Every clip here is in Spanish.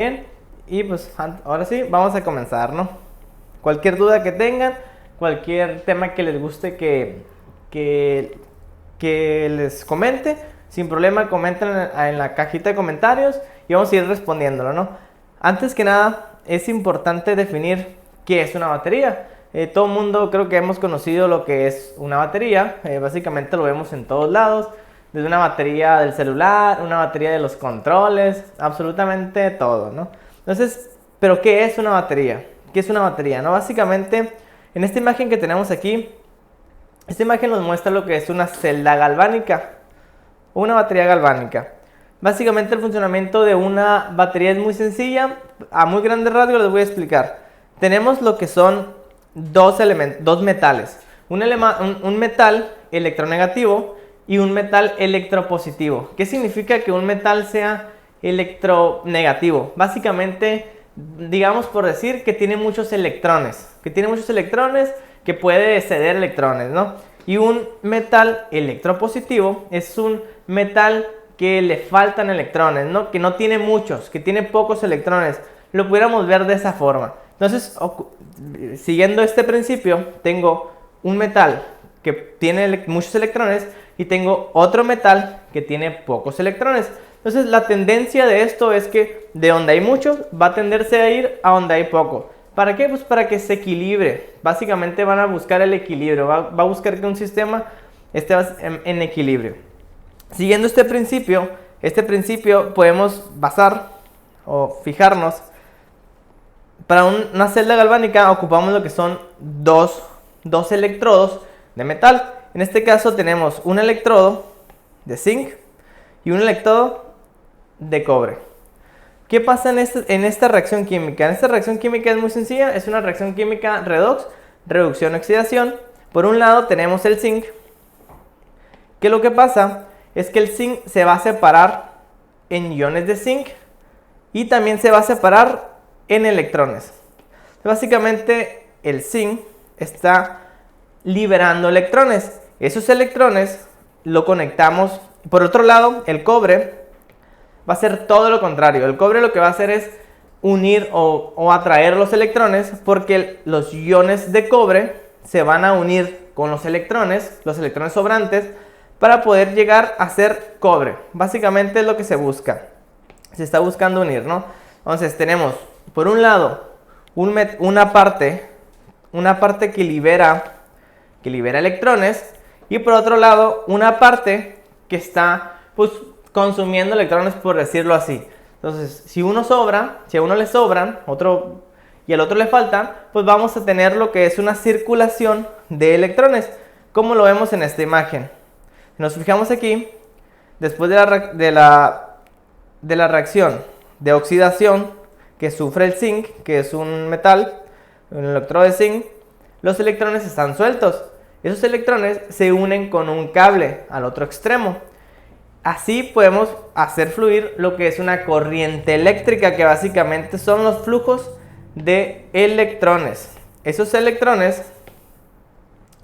Bien, y pues ahora sí, vamos a comenzar, ¿no? Cualquier duda que tengan, cualquier tema que les guste que, que les comente, sin problema comenten en la cajita de comentarios y vamos a ir respondiéndolo, ¿no? Antes que nada, es importante definir qué es una batería. Todo el mundo creo que hemos conocido lo que es una batería, básicamente lo vemos en todos lados. Desde una batería del celular, una batería de los controles, absolutamente todo, ¿no? Entonces, ¿pero qué es una batería? ¿Qué es una batería? ¿No? Básicamente, en esta imagen que tenemos aquí, esta imagen nos muestra lo que es una celda galvánica, una batería galvánica. Básicamente el funcionamiento de una batería es muy sencilla, a muy grandes rasgos les voy a explicar. Tenemos lo que son dos metales, un metal electronegativo y un metal electropositivo. ¿Qué significa que un metal sea electronegativo? Básicamente, digamos por decir que tiene muchos electrones, que puede ceder electrones, ¿no? Y un metal electropositivo es un metal que le faltan electrones, ¿no? Que no tiene muchos, que tiene pocos electrones. Lo pudiéramos ver de esa forma. Entonces, siguiendo este principio, tengo un metal que tiene muchos electrones y tengo otro metal que tiene pocos electrones. Entonces la tendencia de esto es que de donde hay muchos va a tenderse a ir a donde hay poco. ¿Para qué? Pues para que se equilibre. Básicamente van a buscar el equilibrio, va a buscar que un sistema esté en equilibrio. Siguiendo este principio podemos basar o fijarnos. Para una celda galvánica ocupamos lo que son dos electrodos de metal. En este caso tenemos un electrodo de zinc y un electrodo de cobre. ¿Qué pasa en esta reacción química? En esta reacción química es muy sencilla, es una reacción química redox, reducción-oxidación. Por un lado tenemos el zinc, que lo que pasa es que el zinc se va a separar en iones de zinc y también se va a separar en electrones. Básicamente el zinc está liberando electrones. Esos electrones lo conectamos. Por otro lado, el cobre va a hacer todo lo contrario. El cobre lo que va a hacer es unir o atraer los electrones, porque los iones de cobre se van a unir con los electrones sobrantes, para poder llegar a ser cobre. Básicamente es lo que se busca. Se está buscando unir, ¿no? Entonces tenemos, por un lado, una parte que libera electrones, y por otro lado una parte que está pues consumiendo electrones, por decirlo así. Entonces, si a uno le sobran y al otro le faltan, pues vamos a tener lo que es una circulación de electrones, como lo vemos en esta imagen. Si nos fijamos aquí, después de la reacción de oxidación que sufre el zinc, que es un metal, un electrodo de zinc, los electrones están sueltos. Esos electrones se unen con un cable al otro extremo. Así podemos hacer fluir lo que es una corriente eléctrica, que básicamente son los flujos de electrones. Esos electrones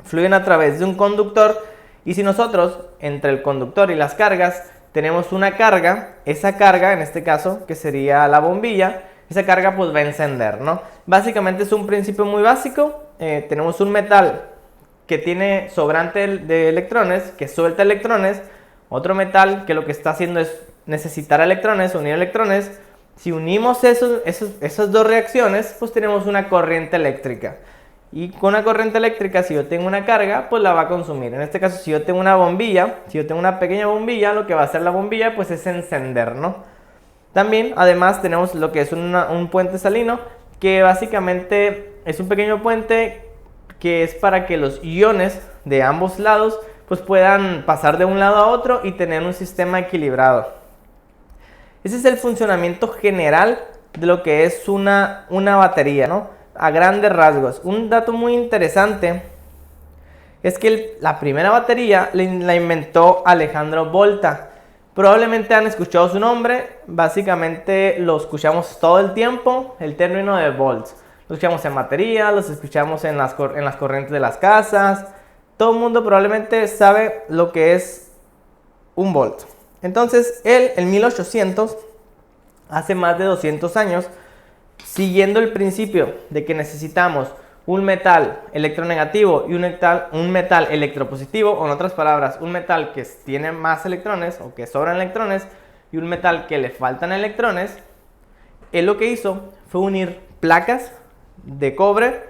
fluyen a través de un conductor, y si nosotros entre el conductor y las cargas tenemos una carga, esa carga en este caso, que sería la bombilla, esa carga pues va a encender, ¿no? Básicamente es un principio muy básico. Tenemos un metal que tiene sobrante de electrones, que suelta electrones, otro metal que lo que está haciendo es necesitar electrones, unir electrones. Si unimos esas dos reacciones, pues tenemos una corriente eléctrica. Y con una corriente eléctrica, si yo tengo una carga, pues la va a consumir. En este caso, si yo tengo una bombilla, si yo tengo una pequeña bombilla, lo que va a hacer la bombilla pues es encender, ¿no? También, además, tenemos lo que es un puente salino, que básicamente es un pequeño puente que es para que los iones de ambos lados pues puedan pasar de un lado a otro y tener un sistema equilibrado. Ese es el funcionamiento general de lo que es una batería, ¿no? A grandes rasgos. Un dato muy interesante es que la primera batería la inventó Alejandro Volta. Probablemente han escuchado su nombre. Básicamente lo escuchamos todo el tiempo, el término de volts. Lo escuchamos en baterías, los escuchamos en las corrientes de las casas. Todo el mundo probablemente sabe lo que es un volt. Entonces él en 1800 hace más de 200 años, siguiendo el principio de que necesitamos un metal electronegativo y un metal electropositivo, o en otras palabras, un metal que tiene más electrones o que sobran electrones y un metal que le faltan electrones, él lo que hizo fue unir placas de cobre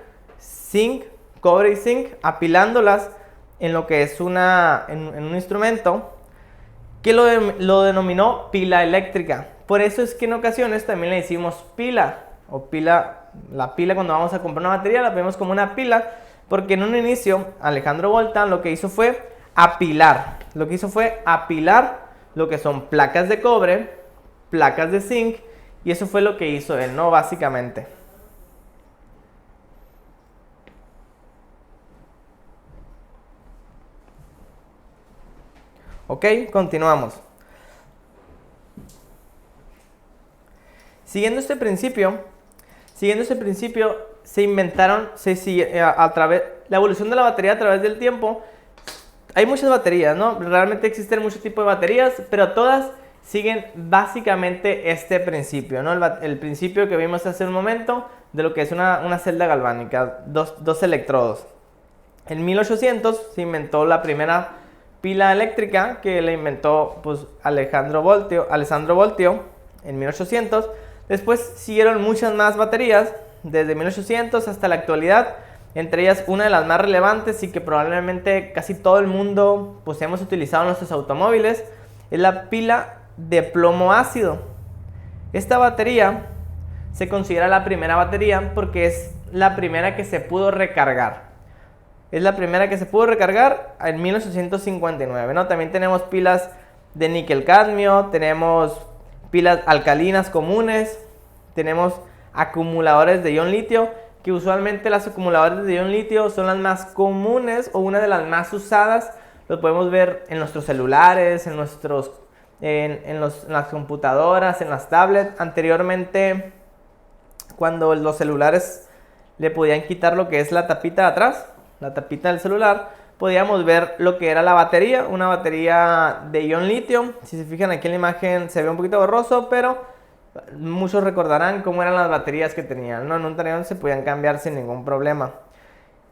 y zinc, apilándolas en lo que es en un instrumento que lo denominó pila eléctrica. Por eso es que en ocasiones también le decimos pila, o pila. La pila, cuando vamos a comprar una batería, la vemos como una pila, porque en un inicio Alejandro Volta lo que hizo fue apilar. Lo que hizo fue apilar lo que son placas de cobre, placas de zinc, y eso fue lo que hizo él, ¿no? Básicamente. Ok, continuamos. Siguiendo este principio, se inventaron, la evolución de la batería a través del tiempo. Hay muchas baterías, ¿no? Realmente existen muchos tipos de baterías, pero todas siguen básicamente este principio, ¿no? El principio que vimos hace un momento de lo que es una celda galvánica, dos electrodos. En 1800 se inventó la primera pila eléctrica, que la inventó pues, Alessandro Voltio en 1800. Después siguieron muchas más baterías, desde 1800 hasta la actualidad. Entre ellas, una de las más relevantes y que probablemente casi todo el mundo pues, hemos utilizado en nuestros automóviles, es la pila de plomo ácido. Esta batería se considera la primera batería porque es la primera que se pudo recargar. Es la primera que se pudo recargar en 1859, ¿no? También tenemos pilas de níquel cadmio, tenemos pilas alcalinas comunes, tenemos acumuladores de ion litio, que usualmente las acumuladores de ion litio son las más comunes o una de las más usadas. Lo podemos ver en nuestros celulares, en las computadoras, en las tablets. Anteriormente, cuando los celulares le podían quitar lo que es la tapita de atrás, la tapita del celular, podíamos ver lo que era la batería, una batería de ion litio. Si se fijan aquí en la imagen se ve un poquito borroso, pero muchos recordarán cómo eran las baterías que tenían, ¿no? En un tren se podían cambiar sin ningún problema.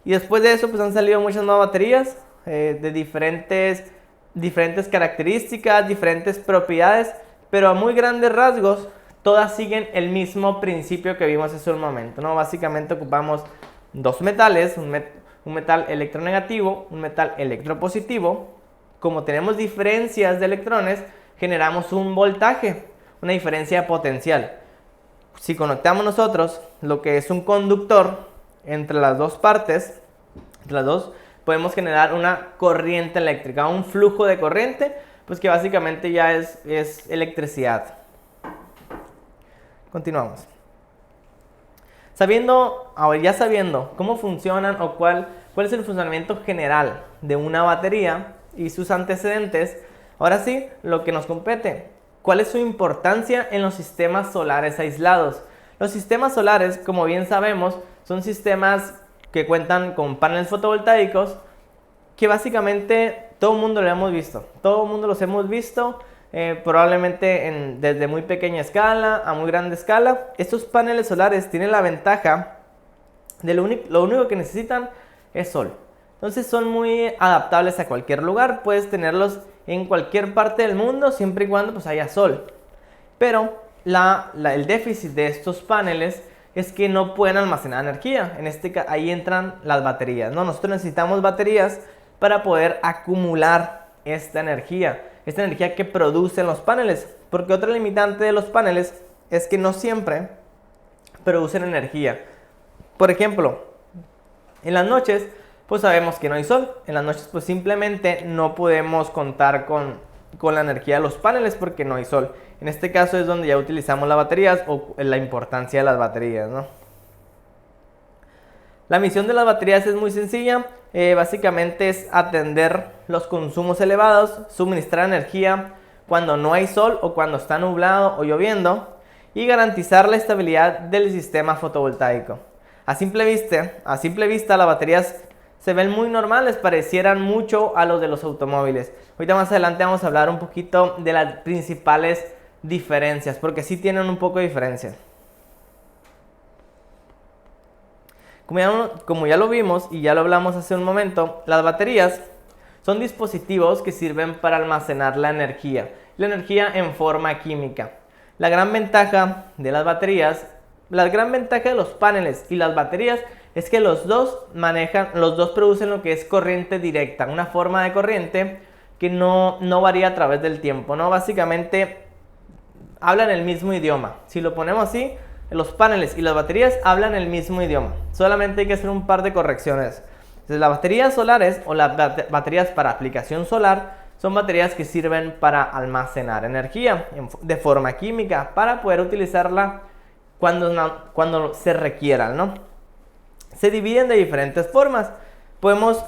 Y después de eso pues han salido muchas nuevas baterías de diferentes características, diferentes propiedades, pero a muy grandes rasgos todas siguen el mismo principio que vimos hace un momento, ¿no? Básicamente ocupamos dos metales, un metal electronegativo, un metal electropositivo. Como tenemos diferencias de electrones, generamos un voltaje, una diferencia potencial. Si conectamos nosotros lo que es un conductor entre las dos partes, podemos generar una corriente eléctrica, un flujo de corriente, pues que básicamente ya es electricidad. Continuamos. Ya sabiendo cómo funcionan o cuál es el funcionamiento general de una batería y sus antecedentes, ahora sí, lo que nos compete, ¿cuál es su importancia en los sistemas solares aislados? Los sistemas solares, como bien sabemos, son sistemas que cuentan con paneles fotovoltaicos que básicamente todo el mundo lo hemos visto. Todo el mundo los hemos visto, probablemente desde muy pequeña escala a muy grande escala. Estos paneles solares tienen la ventaja de lo único que necesitan es sol. Entonces son muy adaptables a cualquier lugar. Puedes tenerlos en cualquier parte del mundo siempre y cuando pues, haya sol. Pero el déficit de estos paneles es que no pueden almacenar energía. Ahí entran las baterías, ¿no? Nosotros necesitamos baterías para poder acumular esta energía que producen los paneles. Porque otra limitante de los paneles es que no siempre producen energía. Por ejemplo, en las noches pues sabemos que no hay sol. En las noches pues simplemente no podemos contar con la energía de los paneles porque no hay sol. En este caso es donde ya utilizamos las baterías o la importancia de las baterías, ¿no? La misión de las baterías es muy sencilla. Básicamente es atender los consumos elevados, suministrar energía cuando no hay sol o cuando está nublado o lloviendo y garantizar la estabilidad del sistema fotovoltaico. A simple vista las baterías se ven muy normales, parecieran mucho a los de los automóviles. Ahorita más adelante vamos a hablar un poquito de las principales diferencias, porque sí tienen un poco de diferencia. Como ya lo vimos y ya lo hablamos hace un momento, las baterías son dispositivos que sirven para almacenar la energía en forma química. La gran ventaja de las baterías, la gran ventaja de los paneles y las baterías es que los dos producen lo que es corriente directa, una forma de corriente que no varía a través del tiempo, ¿no? Básicamente hablan el mismo idioma. Si lo ponemos así, los paneles y las baterías hablan el mismo idioma. Solamente hay que hacer un par de correcciones. Entonces, las baterías solares o las baterías para aplicación solar son baterías que sirven para almacenar energía de forma química para poder utilizarla cuando se requieran, ¿no? Se dividen de diferentes formas. Podemos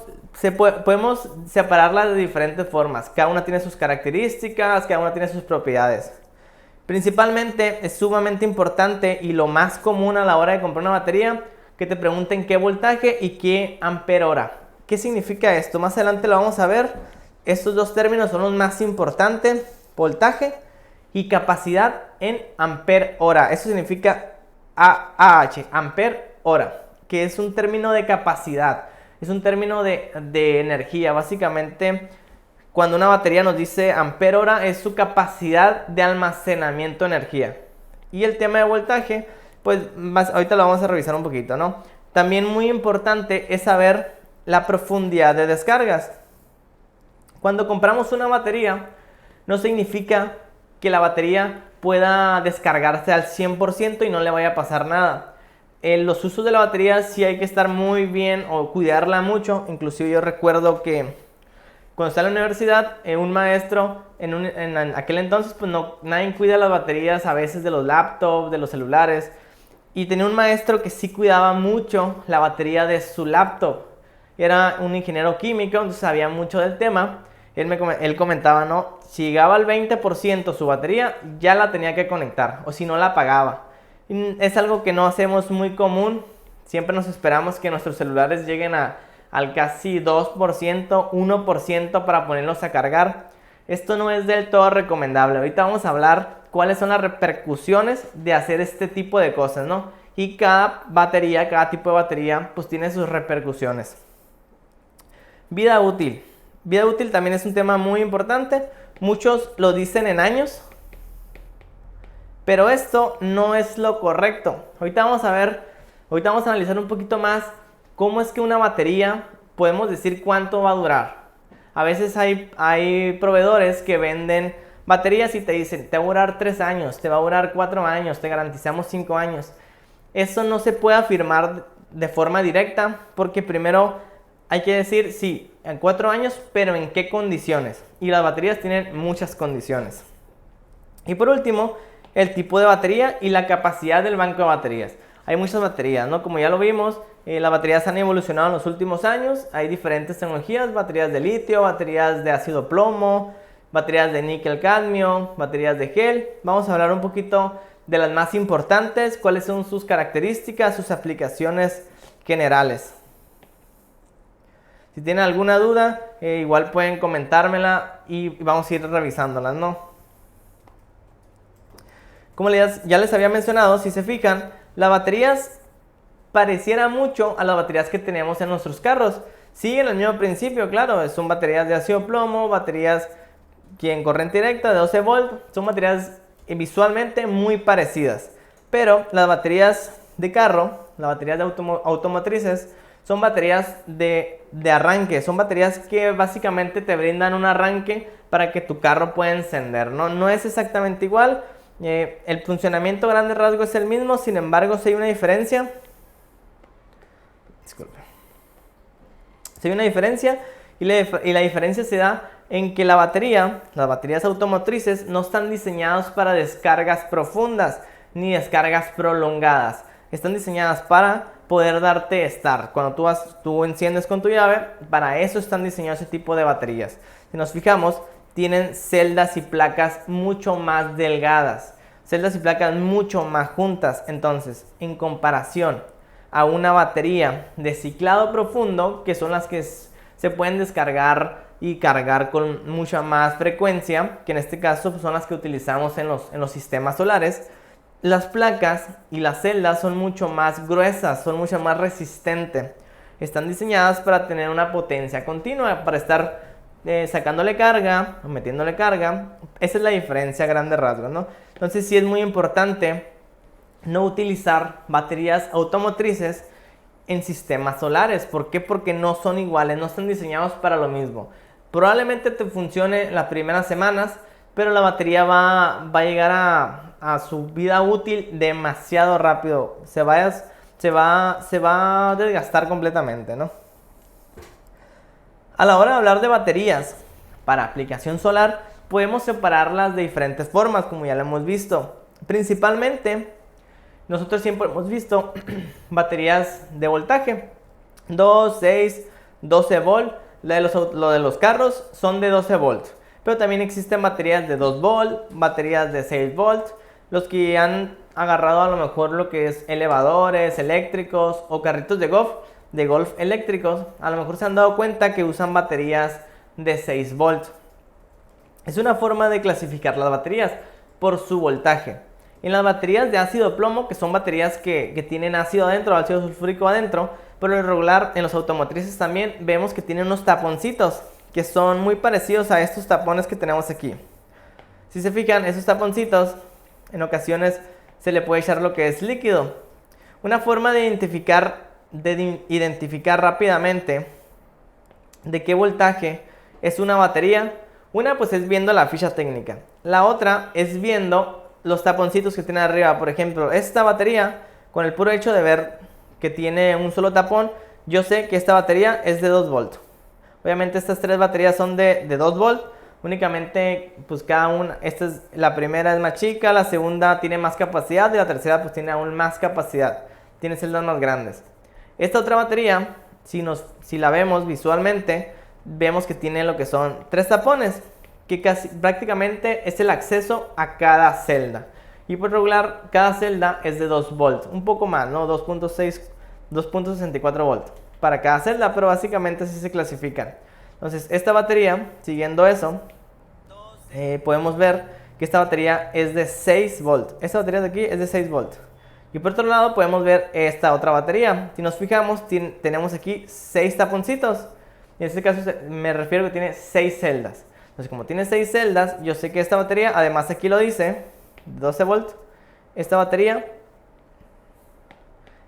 separarlas de diferentes formas. Cada una tiene sus características, cada una tiene sus propiedades. Principalmente es sumamente importante y lo más común a la hora de comprar una batería que te pregunten qué voltaje y qué ampere hora. ¿Qué significa esto? Más adelante lo vamos a ver. Estos dos términos son los más importantes, voltaje y capacidad en ampere hora. Eso significa ampere hora, que es un término de capacidad, es un término de energía. Básicamente, cuando una batería nos dice ampere hora, es su capacidad de almacenamiento de energía. Y el tema de voltaje, pues ahorita lo vamos a revisar un poquito, ¿no? También muy importante es saber la profundidad de descargas. Cuando compramos una batería, no significa que la batería pueda descargarse al 100% y no le vaya a pasar nada. En los usos de la batería sí hay que estar muy bien o cuidarla mucho. Inclusive yo recuerdo que cuando estaba en la universidad, un maestro en aquel entonces, pues nadie cuida las baterías a veces de los laptops, de los celulares. Y tenía un maestro que sí cuidaba mucho la batería de su laptop. Era un ingeniero químico, entonces sabía mucho del tema. Él comentaba, ¿no? Si llegaba al 20% su batería, ya la tenía que conectar, o si no la apagaba. Es algo que no hacemos muy común. Siempre nos esperamos que nuestros celulares lleguen al casi 2%, 1% para ponerlos a cargar. Esto no es del todo recomendable. Ahorita vamos a hablar cuáles son las repercusiones de hacer este tipo de cosas, ¿no? Y cada batería, cada tipo de batería, pues tiene sus repercusiones. Vida útil. Vida útil también es un tema muy importante. Muchos lo dicen en años, pero esto no es lo correcto. Ahorita vamos a analizar un poquito más cómo es que una batería podemos decir cuánto va a durar. A veces hay proveedores que venden baterías y te dicen, te va a durar 3 años, te va a durar 4 años, te garantizamos 5 años. Eso no se puede afirmar de forma directa porque primero hay que decir, sí, en 4 años, pero ¿en qué condiciones? Y las baterías tienen muchas condiciones. Y por último, el tipo de batería y la capacidad del banco de baterías. Hay muchas baterías, ¿no? Como ya lo vimos, las baterías han evolucionado en los últimos años. Hay diferentes tecnologías, baterías de litio, baterías de ácido plomo, baterías de níquel cadmio, baterías de gel. Vamos a hablar un poquito de las más importantes, cuáles son sus características, sus aplicaciones generales. Si tienen alguna duda, igual pueden comentármela y vamos a ir revisándolas, ¿no? Como ya les había mencionado, si se fijan, las baterías pareciera mucho a las baterías que tenemos en nuestros carros. Siguen el mismo principio, claro, son baterías de ácido plomo, baterías que en corriente directa de 12 volt, son baterías visualmente muy parecidas. Pero las baterías de carro, las baterías de automotrices, son baterías de arranque, son baterías que básicamente te brindan un arranque para que tu carro pueda encender, ¿no? No es exactamente igual, el funcionamiento a grandes rasgos es el mismo, sin embargo, si hay una diferencia. Disculpe. Si hay una diferencia y la diferencia se da en que las baterías automotrices no están diseñadas para descargas profundas ni descargas prolongadas. Están diseñadas para poder darte start. Cuando tú enciendes con tu llave, para eso están diseñados ese tipo de baterías. Si nos fijamos, tienen celdas y placas mucho más delgadas, celdas y placas mucho más juntas. Entonces, en comparación a una batería de ciclado profundo, que son las que se pueden descargar y cargar con mucha más frecuencia, que en este caso pues, son las que utilizamos en los sistemas solares. Las placas y las celdas son mucho más gruesas, son mucho más resistentes. Están diseñadas para tener una potencia continua, para estar sacándole carga o metiéndole carga. Esa es la diferencia a grandes rasgos, ¿no? Entonces sí es muy importante no utilizar baterías automotrices en sistemas solares. ¿Por qué? Porque no son iguales, no están diseñados para lo mismo. Probablemente te funcione las primeras semanas, pero la batería va a llegar a su vida útil demasiado rápido. Se va a desgastar completamente, ¿no? A la hora de hablar de baterías para aplicación solar, podemos separarlas de diferentes formas, como ya lo hemos visto. Principalmente, nosotros siempre hemos visto baterías de voltaje, 2, 6, 12 volt. Lo de los carros son de 12 volts. Pero también existen baterías de 2 volt, baterías de 6 volts. Los que han agarrado a lo mejor lo que es elevadores eléctricos o carritos de golf eléctricos, a lo mejor se han dado cuenta que usan baterías de 6 volts. Es una forma de clasificar las baterías por su voltaje. En las baterías de ácido plomo, que son baterías que tienen ácido adentro, ácido sulfúrico adentro, pero en regular en los automotrices también vemos que tienen unos taponcitos que son muy parecidos a estos tapones que tenemos aquí. Si se fijan, esos taponcitos en ocasiones se le puede echar lo que es líquido. Una forma de identificar rápidamente de qué voltaje es una batería, una pues es viendo la ficha técnica, la otra es viendo los taponcitos que tiene arriba. Por ejemplo, esta batería, con el puro hecho de ver que tiene un solo tapón, yo sé que esta batería es de 2 volts. Obviamente estas tres baterías son de 2 volts. Únicamente pues cada una, la primera es más chica, la segunda tiene más capacidad y la tercera pues tiene aún más capacidad, tiene celdas más grandes. Esta otra batería, si la vemos visualmente, vemos que tiene lo que son 3 tapones, que prácticamente es el acceso a cada celda. Y por regular, cada celda es de 2 volts, un poco más, ¿no? 2.64 volts para cada celda, pero básicamente así se clasifican. Entonces, esta batería, siguiendo eso, podemos ver que esta batería es de 6 volts. Esta batería de aquí es de 6 volts. Y por otro lado, podemos ver esta otra batería. Si nos fijamos, tenemos aquí 6 taponcitos. En este caso, me refiero a que tiene 6 celdas. Entonces, como tiene 6 celdas, yo sé que esta batería, además aquí lo dice, 12 volts. Esta batería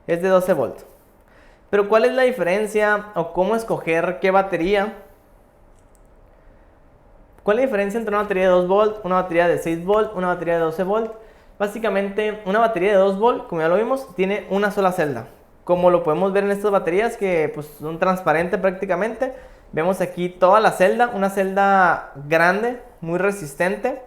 es de 12 volts. Pero ¿cuál es la diferencia o cómo escoger qué batería? ¿Cuál es la diferencia entre una batería de 2 volts, una batería de 6 volts, una batería de 12 volts? Básicamente, una batería de 2 volts, como ya lo vimos, tiene una sola celda. Como lo podemos ver en estas baterías que pues, son transparentes prácticamente. Vemos aquí toda la celda, una celda grande, muy resistente.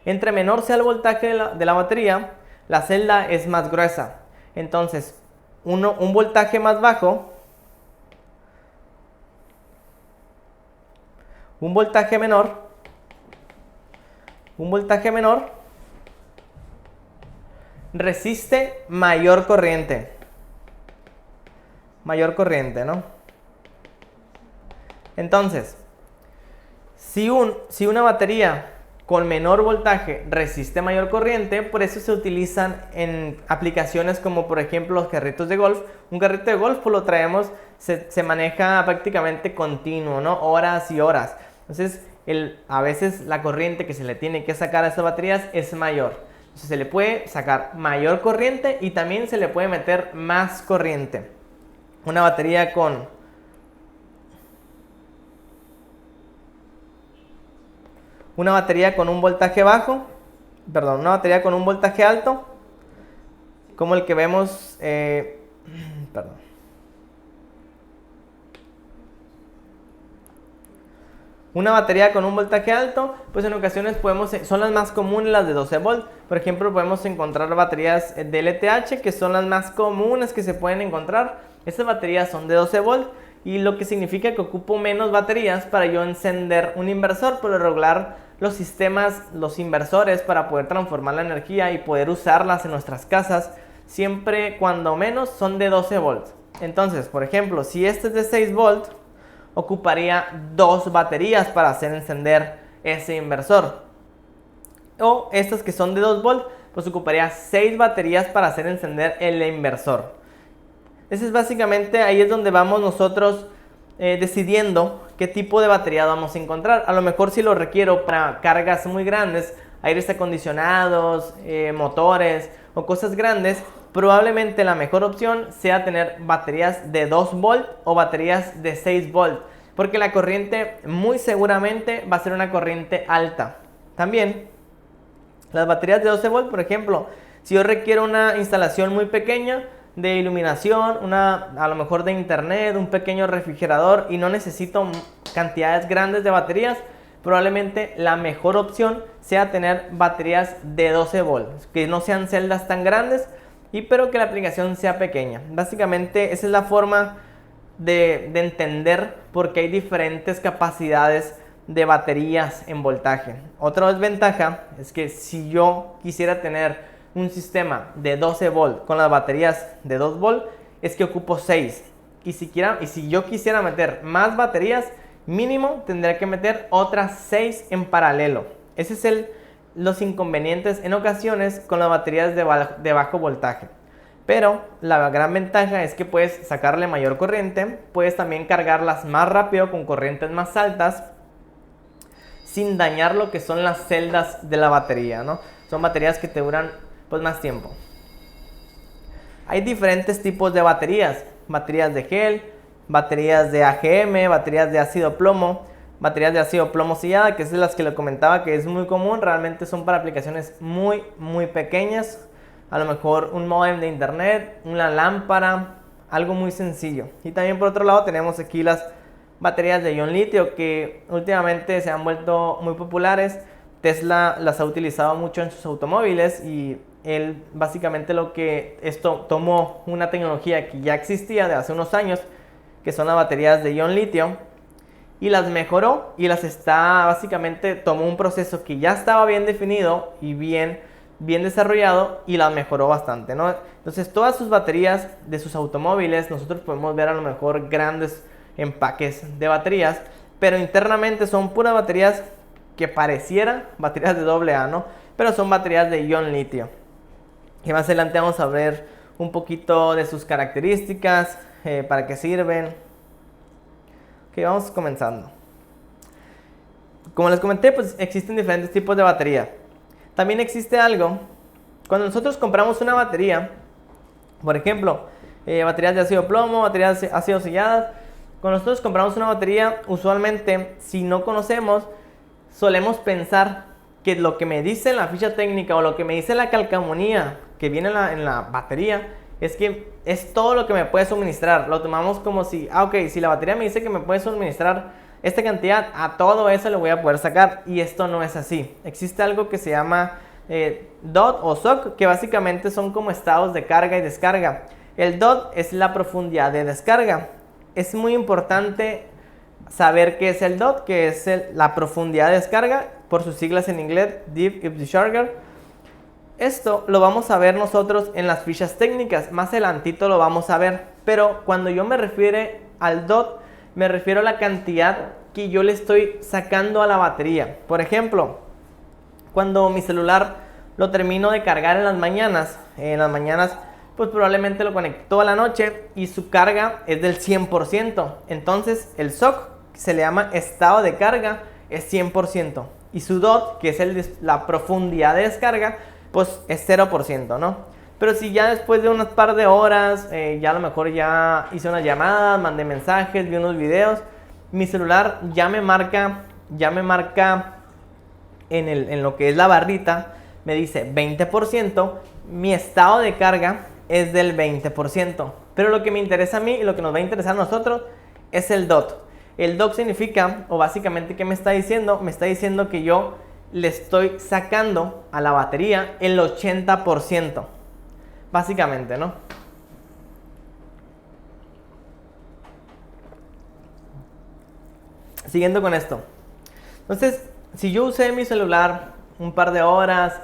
Entre menor sea el voltaje de la batería, la celda es más gruesa. Entonces, un voltaje más bajo, un voltaje menor, resiste mayor corriente. Mayor corriente, ¿no? Entonces, si una batería con menor voltaje resiste mayor corriente, por eso se utilizan en aplicaciones como por ejemplo los carritos de golf. Un carrito de golf pues lo traemos, se maneja prácticamente continuo, ¿no? Horas y horas. Entonces, a veces la corriente que se le tiene que sacar a estas baterías es mayor. Entonces, se le puede sacar mayor corriente y también se le puede meter más corriente. Una batería con un voltaje bajo, una batería con un voltaje alto, como el que vemos, Una batería con un voltaje alto, pues en ocasiones son las más comunes las de 12 volts. Por ejemplo, podemos encontrar baterías de LTH, que son las más comunes que se pueden encontrar. Estas baterías son de 12 volts. Y lo que significa que ocupo menos baterías para yo encender un inversor. Por lo regular, los inversores para poder transformar la energía y poder usarlas en nuestras casas, siempre cuando menos son de 12 volts. Entonces, por ejemplo, si este es de 6 volts, ocuparía 2 baterías para hacer encender ese inversor. O estas que son de 2 volt, pues ocuparía 6 baterías para hacer encender el inversor. Ese es básicamente, ahí es donde vamos nosotros decidiendo qué tipo de batería vamos a encontrar. A lo mejor si lo requiero para cargas muy grandes, aires acondicionados, motores o cosas grandes, probablemente la mejor opción sea tener baterías de 2 volt o baterías de 6 volt, porque la corriente muy seguramente va a ser una corriente alta. También las baterías de 12 volt, por ejemplo, si yo requiero una instalación muy pequeña de iluminación, a lo mejor de internet, un pequeño refrigerador y no necesito cantidades grandes de baterías, probablemente la mejor opción sea tener baterías de 12 volts, que no sean celdas tan grandes, pero que la aplicación sea pequeña. Básicamente esa es la forma de entender por qué hay diferentes capacidades de baterías en voltaje. Otra desventaja es que si yo quisiera tener un sistema de 12 volt con las baterías de 2 volt, es que ocupo 6. Y si yo quisiera meter más baterías, mínimo tendría que meter otras 6 en paralelo. Ese es los inconvenientes en ocasiones con las baterías de bajo voltaje. Pero la gran ventaja es que puedes sacarle mayor corriente, puedes también cargarlas más rápido con corrientes más altas, sin dañar lo que son las celdas de la batería, ¿no? Son baterías que te duran pues más tiempo. Hay diferentes tipos de baterías de gel, baterías de AGM, baterías de ácido plomo sellada, que es de las que le comentaba que es muy común. Realmente son para aplicaciones muy pequeñas, a lo mejor un módem de internet, una lámpara, algo muy sencillo. Y también por otro lado tenemos aquí las baterías de ion litio, que últimamente se han vuelto muy populares. Tesla las ha utilizado mucho en sus automóviles y él básicamente tomó una tecnología que ya existía de hace unos años, que son las baterías de ion litio, y las mejoró y básicamente tomó un proceso que ya estaba bien definido y bien desarrollado y las mejoró bastante, ¿no? Entonces todas sus baterías de sus automóviles, nosotros podemos ver a lo mejor grandes empaques de baterías, pero internamente son puras baterías que parecieran baterías de AA, ¿no? Pero son baterías de ion litio. Y más adelante vamos a ver un poquito de sus características, para qué sirven. Ok, vamos comenzando. Como les comenté, pues existen diferentes tipos de batería. También existe algo, cuando nosotros compramos una batería, por ejemplo, baterías de ácido plomo, baterías de ácido selladas. Cuando nosotros compramos una batería, usualmente, si no conocemos, solemos pensar que lo que me dice la ficha técnica o lo que me dice la calcamonía que viene en la batería es que es todo lo que me puede suministrar. Lo tomamos como si la batería me dice que me puede suministrar esta cantidad, a todo eso le voy a poder sacar, y esto no es así. Existe algo que se llama DOT o SOC, que básicamente son como estados de carga y descarga. El DOT es la profundidad de descarga. Es muy importante saber qué es el DOT, que es la profundidad de descarga, por sus siglas en inglés, Deep Discharge. Esto lo vamos a ver nosotros en las fichas técnicas, más adelantito lo vamos a ver, pero cuando yo me refiero al DOT, me refiero a la cantidad que yo le estoy sacando a la batería. Por ejemplo, cuando mi celular lo termino de cargar en las mañanas, pues probablemente lo conecto toda la noche y su carga es del 100%. Entonces el SOC, que se le llama estado de carga, es 100%. Y su DOT, que es la profundidad de descarga, pues es 0%, ¿no? Pero si ya después de unas par de horas, ya a lo mejor ya hice unas llamadas, mandé mensajes, vi unos videos, mi celular ya me marca en lo que es la barrita, me dice 20%, mi estado de carga es del 20%. Pero lo que me interesa a mí y lo que nos va a interesar a nosotros es el DOT. El DOT significa, o básicamente, ¿qué me está diciendo? Me está diciendo que yo le estoy sacando a la batería el 80%. Básicamente, ¿no? Siguiendo con esto. Entonces, si yo usé mi celular un par de horas,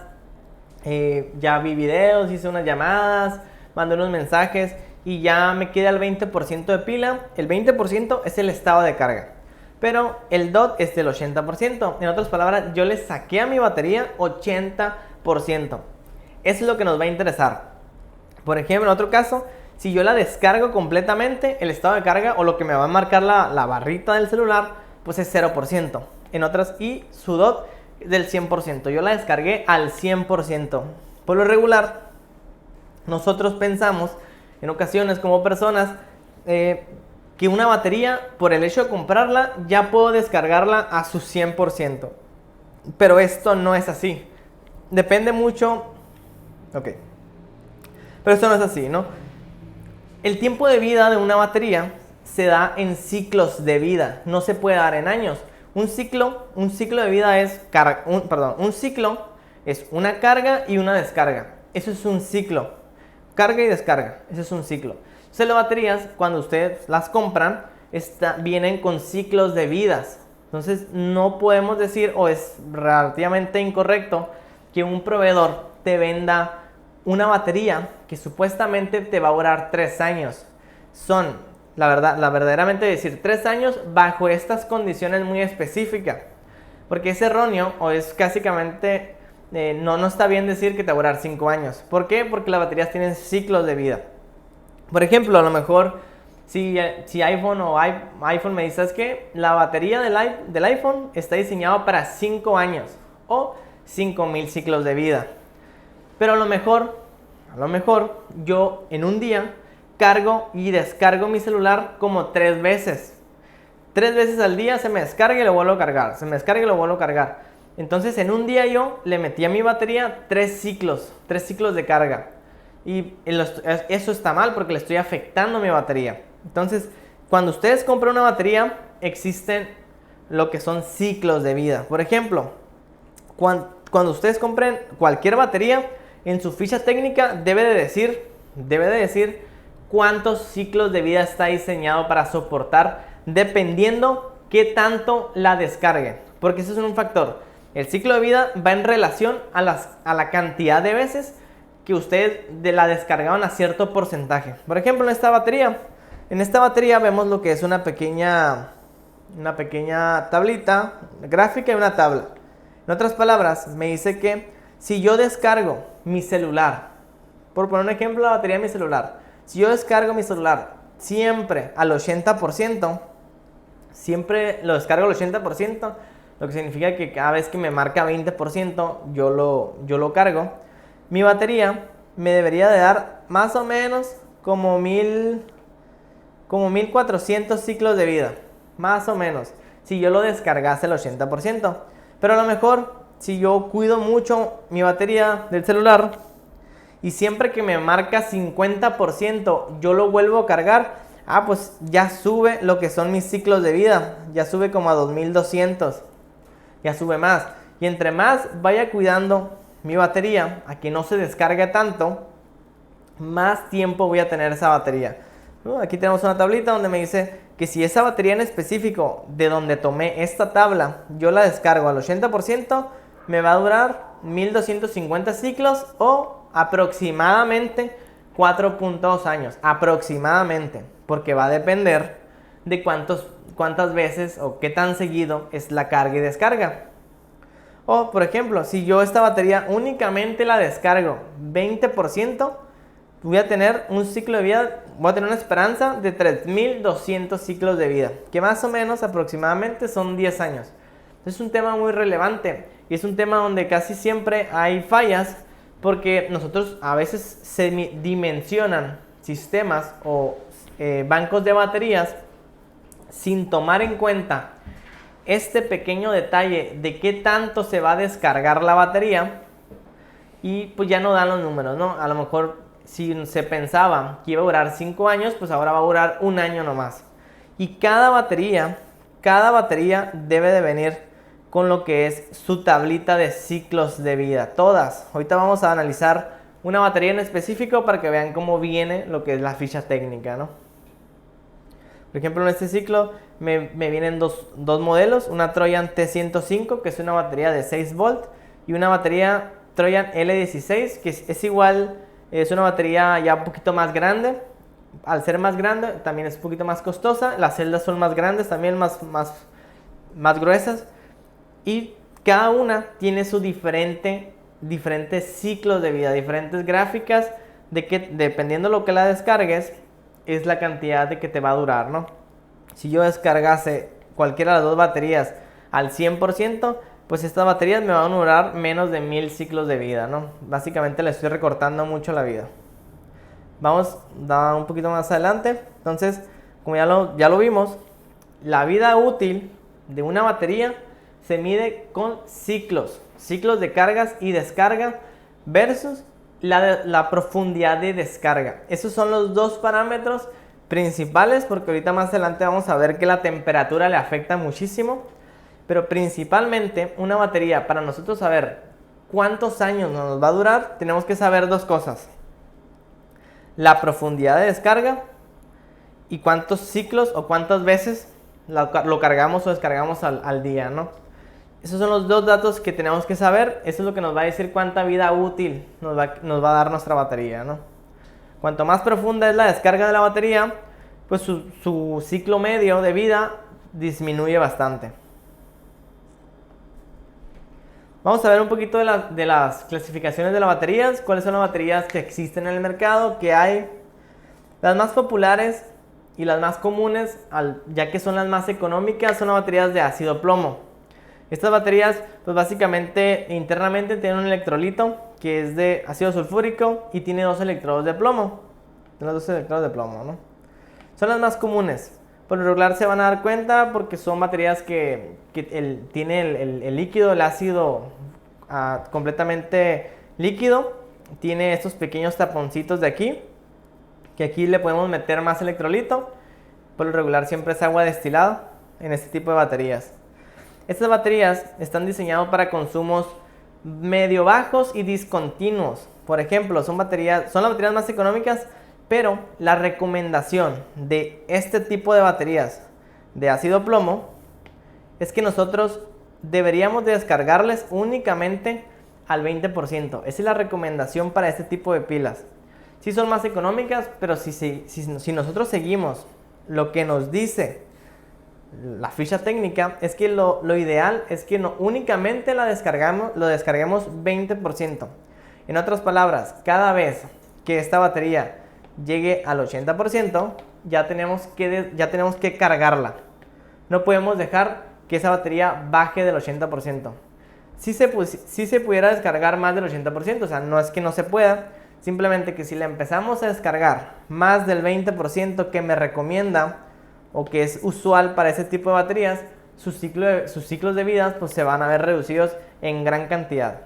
ya vi videos, hice unas llamadas, mandé unos mensajes y ya me queda el 20% de pila. El 20% es el estado de carga, pero el DOT es del 80%. En otras palabras, yo le saqué a mi batería 80%. Eso es lo que nos va a interesar. Por ejemplo, en otro caso, si yo la descargo completamente, el estado de carga o lo que me va a marcar la barrita del celular, pues es 0%. En otras, y su DOT del 100%. Yo la descargué al 100%. Por lo regular, nosotros pensamos en ocasiones como personas que una batería, por el hecho de comprarla, ya puedo descargarla a su 100%. Pero esto no es así. Depende mucho. Ok. Pero esto no es así, ¿no? El tiempo de vida de una batería se da en ciclos de vida, no se puede dar en años. Un ciclo de vida es un ciclo es una carga y una descarga. Eso es un ciclo. Carga y descarga, eso es un ciclo. Entonces las baterías, cuando ustedes las compran, vienen con ciclos de vidas. Entonces no podemos decir, o es relativamente incorrecto, que un proveedor te venda una batería que supuestamente te va a durar 3 años. Son, verdaderamente decir 3 años bajo estas condiciones muy específicas. Porque es erróneo o es básicamente, no está bien decir que te va a durar 5 años. ¿Por qué? Porque las baterías tienen ciclos de vida. Por ejemplo, a lo mejor si iPhone o iPhone me dices que la batería del iPhone está diseñado para 5 años o 5000 ciclos de vida. Pero a lo mejor yo en un día cargo y descargo mi celular como 3 veces. 3 veces al día se me descarga y lo vuelvo a cargar. Se me descarga y lo vuelvo a cargar. Entonces en un día yo le metí a mi batería 3 ciclos de carga. Y eso está mal porque le estoy afectando a mi batería. Entonces, cuando ustedes compran una batería, existen lo que son ciclos de vida. Por ejemplo, cuando ustedes compren cualquier batería, en su ficha técnica debe de decir cuántos ciclos de vida está diseñado para soportar, dependiendo qué tanto la descarguen. Porque eso es un factor. El ciclo de vida va en relación a la cantidad de veces que ustedes la descargaron a cierto porcentaje. Por ejemplo, en esta batería vemos lo que es una pequeña tablita gráfica y una tabla. En otras palabras, me dice que si yo descargo mi celular, por poner un ejemplo, la batería de mi celular, si yo descargo mi celular siempre al 80%, siempre lo descargo al 80%, lo que significa que cada vez que me marca 20%, yo lo cargo. Mi batería me debería de dar más o menos como 1400 ciclos de vida, más o menos, si yo lo descargase al 80%. Pero a lo mejor, si yo cuido mucho mi batería del celular y siempre que me marca 50% yo lo vuelvo a cargar, pues ya sube lo que son mis ciclos de vida, ya sube como a 2200, ya sube más. Y entre más vaya cuidando mi batería a que no se descargue tanto, más tiempo voy a tener esa batería. Aquí tenemos una tablita donde me dice que si esa batería en específico de donde tomé esta tabla yo la descargo al 80%, me va a durar 1250 ciclos o aproximadamente 4.2 años. Aproximadamente, porque va a depender de cuántas veces o qué tan seguido es la carga y descarga. O, por ejemplo, si yo esta batería únicamente la descargo 20%, voy a tener un ciclo de vida, voy a tener una esperanza de 3200 ciclos de vida, que más o menos aproximadamente son 10 años. Es un tema muy relevante y es un tema donde casi siempre hay fallas porque nosotros a veces se dimensionan sistemas o bancos de baterías sin tomar en cuenta este pequeño detalle de qué tanto se va a descargar la batería y pues ya no dan los números, ¿no? A lo mejor si se pensaba que iba a durar 5 años, pues ahora va a durar 1 año nomás. Y cada batería debe de venir con lo que es su tablita de ciclos de vida. Todas. Ahorita vamos a analizar una batería en específico para que vean cómo viene lo que es la ficha técnica, ¿no? Por ejemplo, en este ciclo me vienen dos modelos. Una Trojan T105, que es una batería de 6 volt, y una batería Trojan L16, que es igual. Es una batería ya un poquito más grande al ser más grande también es un poquito más costosa, las celdas son más grandes también, más gruesas, y cada una tiene su diferentes ciclos de vida, diferentes gráficas de que dependiendo de lo que la descargues es la cantidad de que te va a durar, ¿no? Si yo descargase cualquiera de las dos baterías al 100%, pues estas baterías me van a durar menos de 1000 ciclos de vida, ¿no? Básicamente le estoy recortando mucho la vida. Vamos a un poquito más adelante. Entonces, como ya lo vimos, la vida útil de una batería se mide con ciclos de cargas y descarga versus la profundidad de descarga. Esos son los dos parámetros principales, porque ahorita más adelante vamos a ver que la temperatura le afecta muchísimo, pero principalmente una batería, para nosotros saber cuántos años nos va a durar, tenemos que saber dos cosas: la profundidad de descarga y cuántos ciclos o cuántas veces lo cargamos o descargamos al día, ¿no? Esos son los dos datos que tenemos que saber. Eso es lo que nos va a decir cuánta vida útil nos va a dar nuestra batería, ¿no? Cuanto más profunda es la descarga de la batería, pues su ciclo medio de vida disminuye bastante. Vamos a ver un poquito de las clasificaciones de las baterías. ¿Cuáles son las baterías que existen en el mercado? Que hay. Las más populares y las más comunes, ya que son las más económicas, son las baterías de ácido plomo. Estas baterías, pues básicamente internamente tienen un electrolito que es de ácido sulfúrico y tiene dos electrodos de plomo. Tiene dos electrodos de plomo, ¿no? Son las más comunes. Por lo regular se van a dar cuenta porque son baterías que tiene el líquido, el ácido completamente líquido. Tiene estos pequeños taponcitos de aquí, que aquí le podemos meter más electrolito. Por lo regular siempre es agua destilada en este tipo de baterías. Estas baterías están diseñadas para consumos medio bajos y discontinuos. Por ejemplo, son las baterías más económicas, pero la recomendación de este tipo de baterías de ácido plomo es que nosotros deberíamos de descargarles únicamente al 20%. Esa es la recomendación para este tipo de pilas. Sí son más económicas, pero si nosotros seguimos lo que nos dice la ficha técnica, es que lo ideal es que no únicamente lo descarguemos 20%. En otras palabras, cada vez que esta batería llegue al 80%, ya tenemos que cargarla. No podemos dejar que esa batería baje del 80%. Si se pudiera descargar más del 80%, o sea, no es que no se pueda, simplemente que si le empezamos a descargar más del 20% que me recomienda o que es usual para ese tipo de baterías, sus ciclos de vida pues se van a ver reducidos en gran cantidad.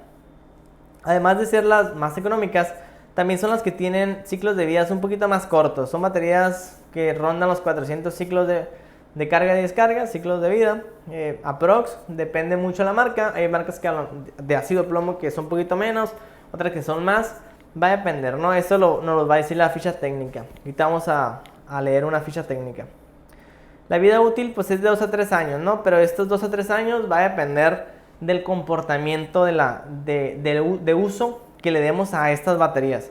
Además de ser las más económicas, también son las que tienen ciclos de vida un poquito más cortos. Son baterías que rondan los 400 ciclos de carga y descarga, ciclos de vida, aprox, depende mucho de la marca. Hay marcas de ácido plomo que son un poquito menos, otras que son más, va a depender, ¿no? Eso nos lo va a decir la ficha técnica. Ahorita vamos a leer una ficha técnica. La vida útil pues es de 2 a 3 años, ¿no? Pero estos 2 a 3 años va a depender del comportamiento de uso que le demos a estas baterías.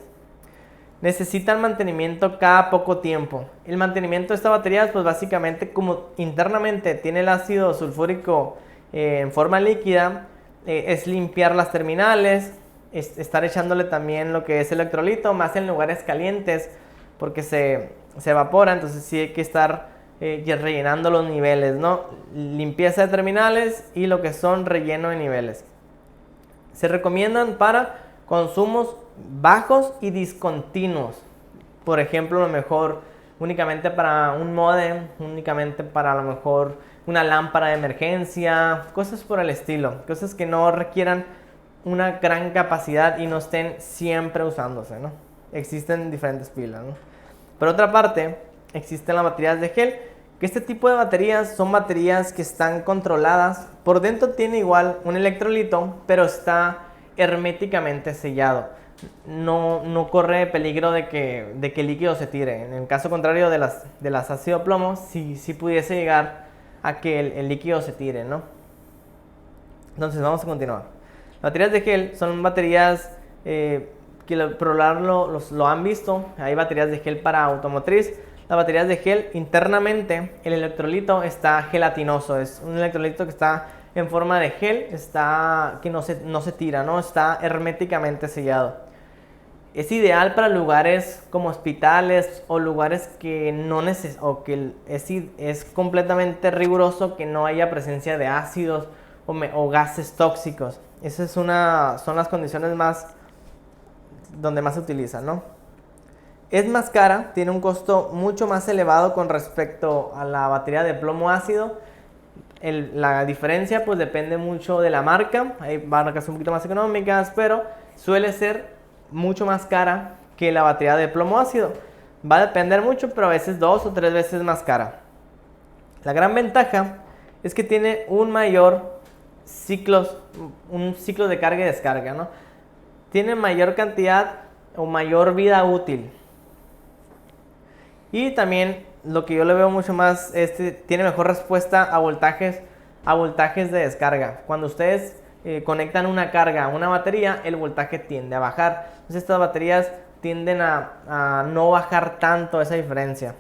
Necesitan mantenimiento cada poco tiempo. El mantenimiento de estas baterías pues básicamente, como internamente tiene el ácido sulfúrico en forma líquida, es limpiar las terminales, estar echándole también lo que es electrolito, más en lugares calientes porque se evapora, entonces sí hay que estar rellenando los niveles, ¿no? Limpieza de terminales y lo que son relleno de niveles. Se recomiendan para consumos bajos y discontinuos. Por ejemplo, a lo mejor únicamente para un módem, únicamente para a lo mejor una lámpara de emergencia, cosas por el estilo, cosas que no requieran una gran capacidad y no estén siempre usándose, ¿no? Existen diferentes pilas, ¿no? Por otra parte, existen las baterías de gel, que este tipo de baterías son baterías que están controladas. Por dentro tiene igual un electrolito, pero está herméticamente sellado. No corre peligro de que el líquido se tire. En el caso contrario de las ácido plomo, sí pudiese llegar a que el líquido se tire, ¿no? Entonces vamos a continuar. Las baterías de gel son baterías por lo han visto, hay baterías de gel para automotriz. Las baterías de gel, internamente el electrolito está gelatinoso, es un electrolito que está en forma de gel, que no se tira, ¿no? Está herméticamente sellado. Es ideal para lugares como hospitales o lugares que es completamente riguroso que no haya presencia de ácidos o gases tóxicos. Esas son las condiciones donde más se utiliza, ¿no? Es más cara, tiene un costo mucho más elevado con respecto a la batería de plomo ácido. La diferencia pues depende mucho de la marca. Hay marcas un poquito más económicas, pero suele ser mucho más cara que la batería de plomo ácido. Va a depender mucho, pero a veces 2 o 3 veces más cara. La gran ventaja es que tiene un ciclo de carga y descarga, ¿no? Tiene mayor cantidad o mayor vida útil. Y también lo que yo le veo mucho más, tiene mejor respuesta a voltajes de descarga. Cuando ustedes conectan una carga a una batería, el voltaje tiende a bajar. Entonces estas baterías tienden a no bajar tanto esa diferencia.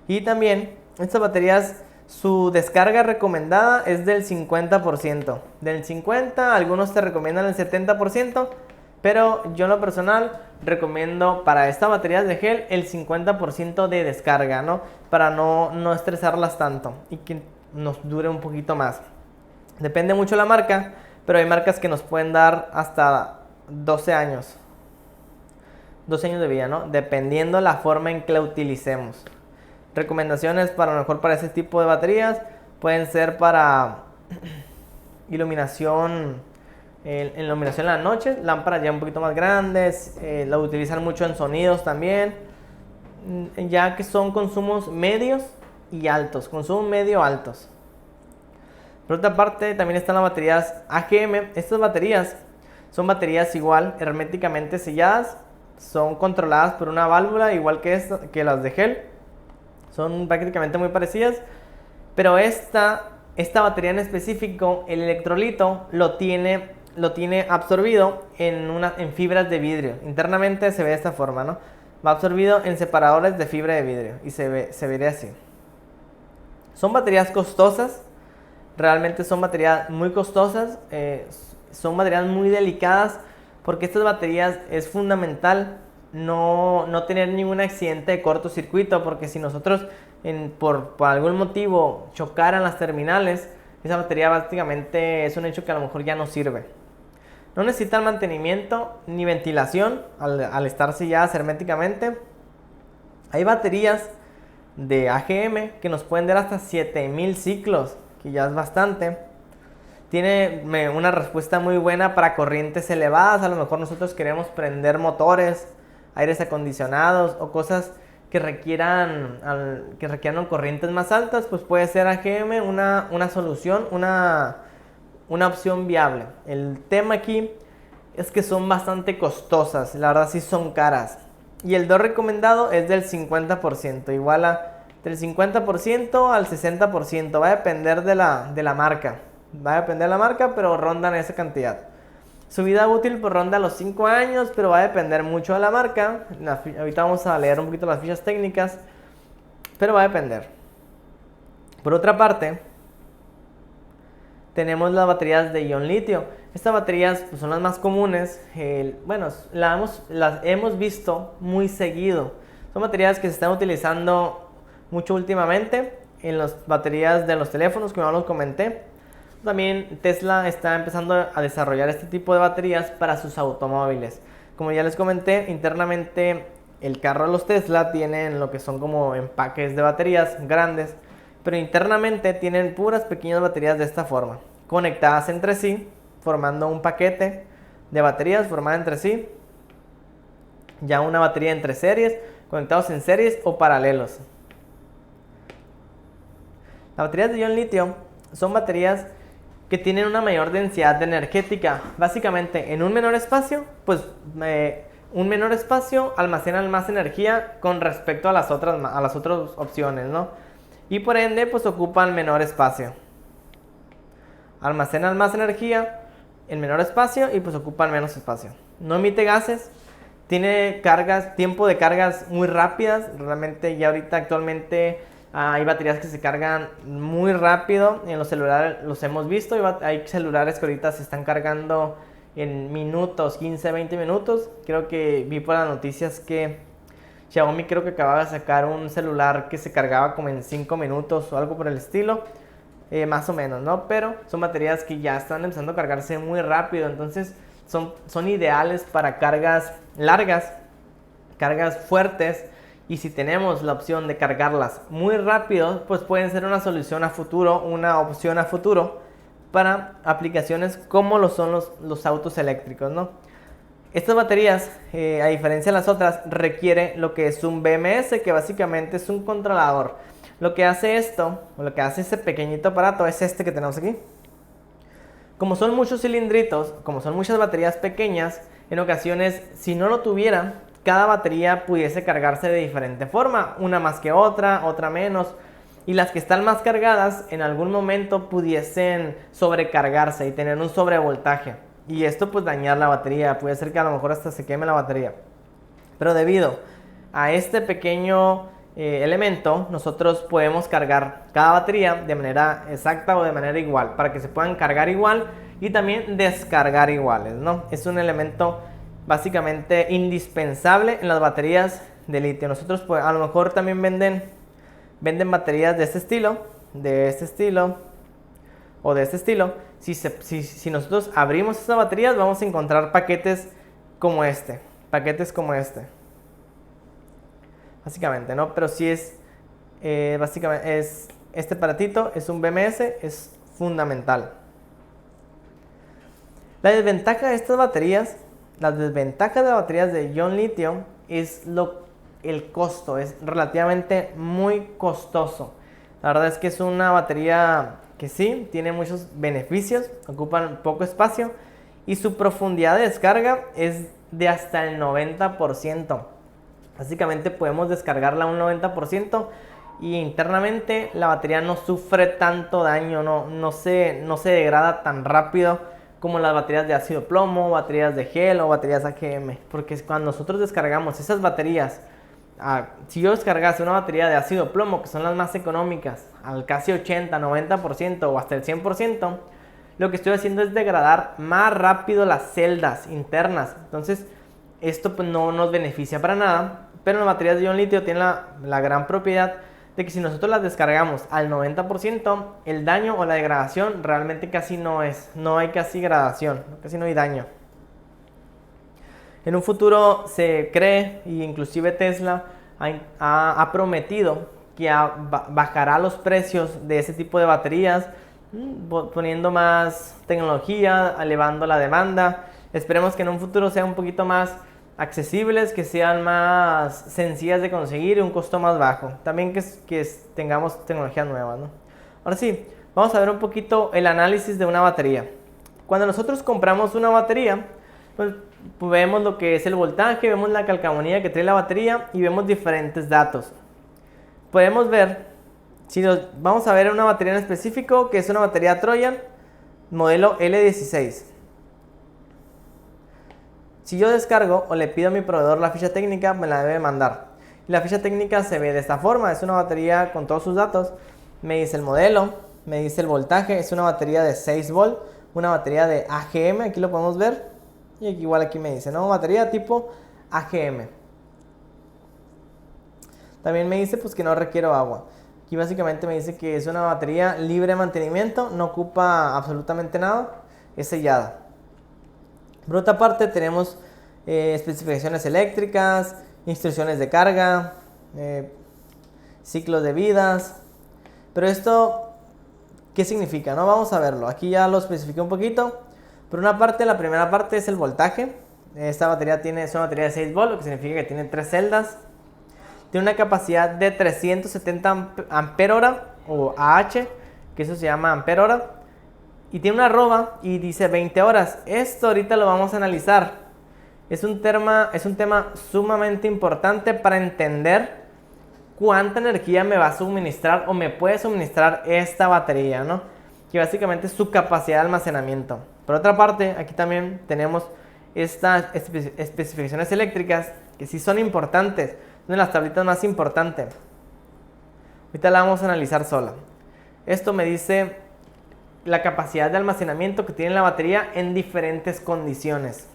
Y también estas baterías, su descarga recomendada es del 50%. Del 50%, algunos te recomiendan el 70%, pero yo en lo personal recomiendo para estas baterías de gel el 50% de descarga, ¿no? Para no estresarlas tanto y que nos dure un poquito más. Depende mucho de la marca, pero hay marcas que nos pueden dar hasta 12 años. 12 años de vida, ¿no? Dependiendo la forma en que la utilicemos. Recomendaciones para mejor para ese tipo de baterías pueden ser para iluminación, en iluminación en la noche, lámparas ya un poquito más grandes, la utilizan mucho en sonidos también, ya que son consumos medios y altos, consumo medio altos. Por otra parte, también están las baterías AGM. Estas baterías son baterías igual, herméticamente selladas, son controladas por una válvula igual que las de gel. Son prácticamente muy parecidas, pero esta batería en específico, el electrolito lo tiene absorbido en fibras de vidrio. Internamente se ve de esta forma, ¿no? Va absorbido en separadores de fibra de vidrio y se vería así. Son baterías costosas, realmente son baterías muy costosas, son baterías muy delicadas, porque estas baterías es fundamental no tener ningún accidente de cortocircuito, porque si nosotros por algún motivo chocaran las terminales, esa batería básicamente es un hecho que a lo mejor ya no sirve. No necesitan mantenimiento ni ventilación al estar selladas herméticamente. Hay baterías de AGM que nos pueden dar hasta 7000 ciclos, que ya es bastante. Tiene una respuesta muy buena para corrientes elevadas. A lo mejor nosotros queremos prender motores, aires acondicionados o cosas que requieran corrientes más altas, pues puede ser AGM una solución, una opción viable. El tema aquí es que son bastante costosas, la verdad sí son caras. Y el DOR recomendado es del 50%, igual del 50% al 60%, va a depender de la marca. Va a depender de la marca, pero rondan esa cantidad. Su vida útil pues ronda los 5 años, pero va a depender mucho de la marca. Ahorita vamos a leer un poquito las fichas técnicas, pero va a depender. Por otra parte, tenemos las baterías de ion litio. Estas baterías pues, son las más comunes. Las hemos visto muy seguido. Son baterías que se están utilizando mucho últimamente en las baterías de los teléfonos, como ya los comenté. También Tesla está empezando a desarrollar este tipo de baterías para sus automóviles. Como ya les comenté, internamente el carro de los Tesla tienen lo que son como empaques de baterías grandes, pero internamente tienen puras pequeñas baterías de esta forma, conectadas entre sí, formando un paquete de baterías formada entre sí, ya una batería entre series, conectados en series o paralelos. Las baterías de ion litio son baterías que tienen una mayor densidad energética. Básicamente, en un menor espacio, almacenan más energía con respecto a las otras opciones, ¿no? Y por ende, pues ocupan menor espacio. Almacenan más energía en menor espacio y pues ocupan menos espacio. No emite gases tiene tiempo de cargas muy rápidas. Realmente ya ahorita actualmente hay baterías que se cargan muy rápido. En los celulares los hemos visto. Hay celulares que ahorita se están cargando en minutos, 15, 20 minutos. Creo que vi por las noticias que Xiaomi creo que acababa de sacar un celular que se cargaba como en 5 minutos o algo por el estilo. Más o menos, ¿no? Pero son baterías que ya están empezando a cargarse muy rápido. Entonces son ideales para cargas largas, cargas fuertes. Y si tenemos la opción de cargarlas muy rápido, pues pueden ser una solución a futuro, una opción a futuro para aplicaciones como lo son los autos eléctricos, ¿no? Estas baterías, a diferencia de las otras, requiere lo que es un BMS, que básicamente es un controlador. Lo que hace esto, o lo que hace este pequeñito aparato, es este que tenemos aquí. Como son muchos cilindritos, como son muchas baterías pequeñas, en ocasiones, si no lo tuviera, cada batería pudiese cargarse de diferente forma, una más que otra, otra menos, y las que están más cargadas en algún momento pudiesen sobrecargarse y tener un sobrevoltaje, y esto pues dañar la batería, puede ser que a lo mejor hasta se queme la batería. Pero debido a este pequeño elemento, nosotros podemos cargar cada batería de manera exacta o de manera igual, para que se puedan cargar igual y también descargar iguales, ¿no? Es un elemento básicamente indispensable en las baterías de litio. Nosotros pues, a lo mejor también venden baterías de este estilo o de este estilo. Si nosotros abrimos estas baterías, vamos a encontrar paquetes como este, básicamente, ¿no? Pero si es básicamente es este aparatito, es un BMS, es fundamental. La desventaja de estas baterías, las desventajas de las baterías de ion litio es el costo, es relativamente muy costoso. La verdad es que es una batería que sí, tiene muchos beneficios, ocupan poco espacio y su profundidad de descarga es de hasta el 90%. Básicamente podemos descargarla un 90% y internamente la batería no sufre tanto daño, no se degrada tan rápido como las baterías de ácido plomo, baterías de gel o baterías AGM. Porque cuando nosotros descargamos esas baterías, si yo descargase una batería de ácido plomo, que son las más económicas, al casi 80, 90% o hasta el 100%, lo que estoy haciendo es degradar más rápido las celdas internas. Entonces, esto pues no nos beneficia para nada. Pero las baterías de ion litio tienen la gran propiedad de que si nosotros las descargamos al 90%, el daño o la degradación realmente casi no hay casi gradación, casi no hay daño. En un futuro se cree, y inclusive Tesla ha prometido que bajará los precios de ese tipo de baterías, poniendo más tecnología, elevando la demanda. Esperemos que en un futuro sea un poquito más accesibles, que sean más sencillas de conseguir y un costo más bajo. También que tengamos tecnología nueva, ¿no? Ahora sí, vamos a ver un poquito el análisis de una batería. Cuando nosotros compramos una batería, pues vemos lo que es el voltaje, vemos la calcamonía que trae la batería y vemos diferentes datos. Podemos ver, vamos a ver una batería en específico, que es una batería Trojan, modelo L16. Si yo descargo o le pido a mi proveedor la ficha técnica, me la debe mandar. Y la ficha técnica se ve de esta forma, es una batería con todos sus datos. Me dice el modelo, me dice el voltaje, es una batería de 6 volt, una batería de AGM, aquí lo podemos ver. Y igual aquí me dice, ¿no? Batería tipo AGM. También me dice pues que no requiero agua. Aquí básicamente me dice que es una batería libre de mantenimiento, no ocupa absolutamente nada, es sellada. Por otra parte tenemos especificaciones eléctricas, instrucciones de carga, ciclos de vidas. Pero esto, ¿qué significa? ¿No? Vamos a verlo. Aquí ya lo especifiqué un poquito. Por una parte, la primera parte es el voltaje. Esta batería es una batería de 6 volts, lo que significa que tiene 3 celdas. Tiene una capacidad de 370 ampere hora o AH, que eso se llama ampere hora. Y tiene una arroba y dice 20 horas. Esto ahorita lo vamos a analizar. Es un tema sumamente importante para entender cuánta energía me va a suministrar o me puede suministrar esta batería, ¿no? Que básicamente es su capacidad de almacenamiento. Por otra parte, aquí también tenemos estas especificaciones eléctricas que sí son importantes, son de las tablitas más importantes. Ahorita la vamos a analizar sola. Esto me dice la capacidad de almacenamiento que tiene la batería en diferentes condiciones.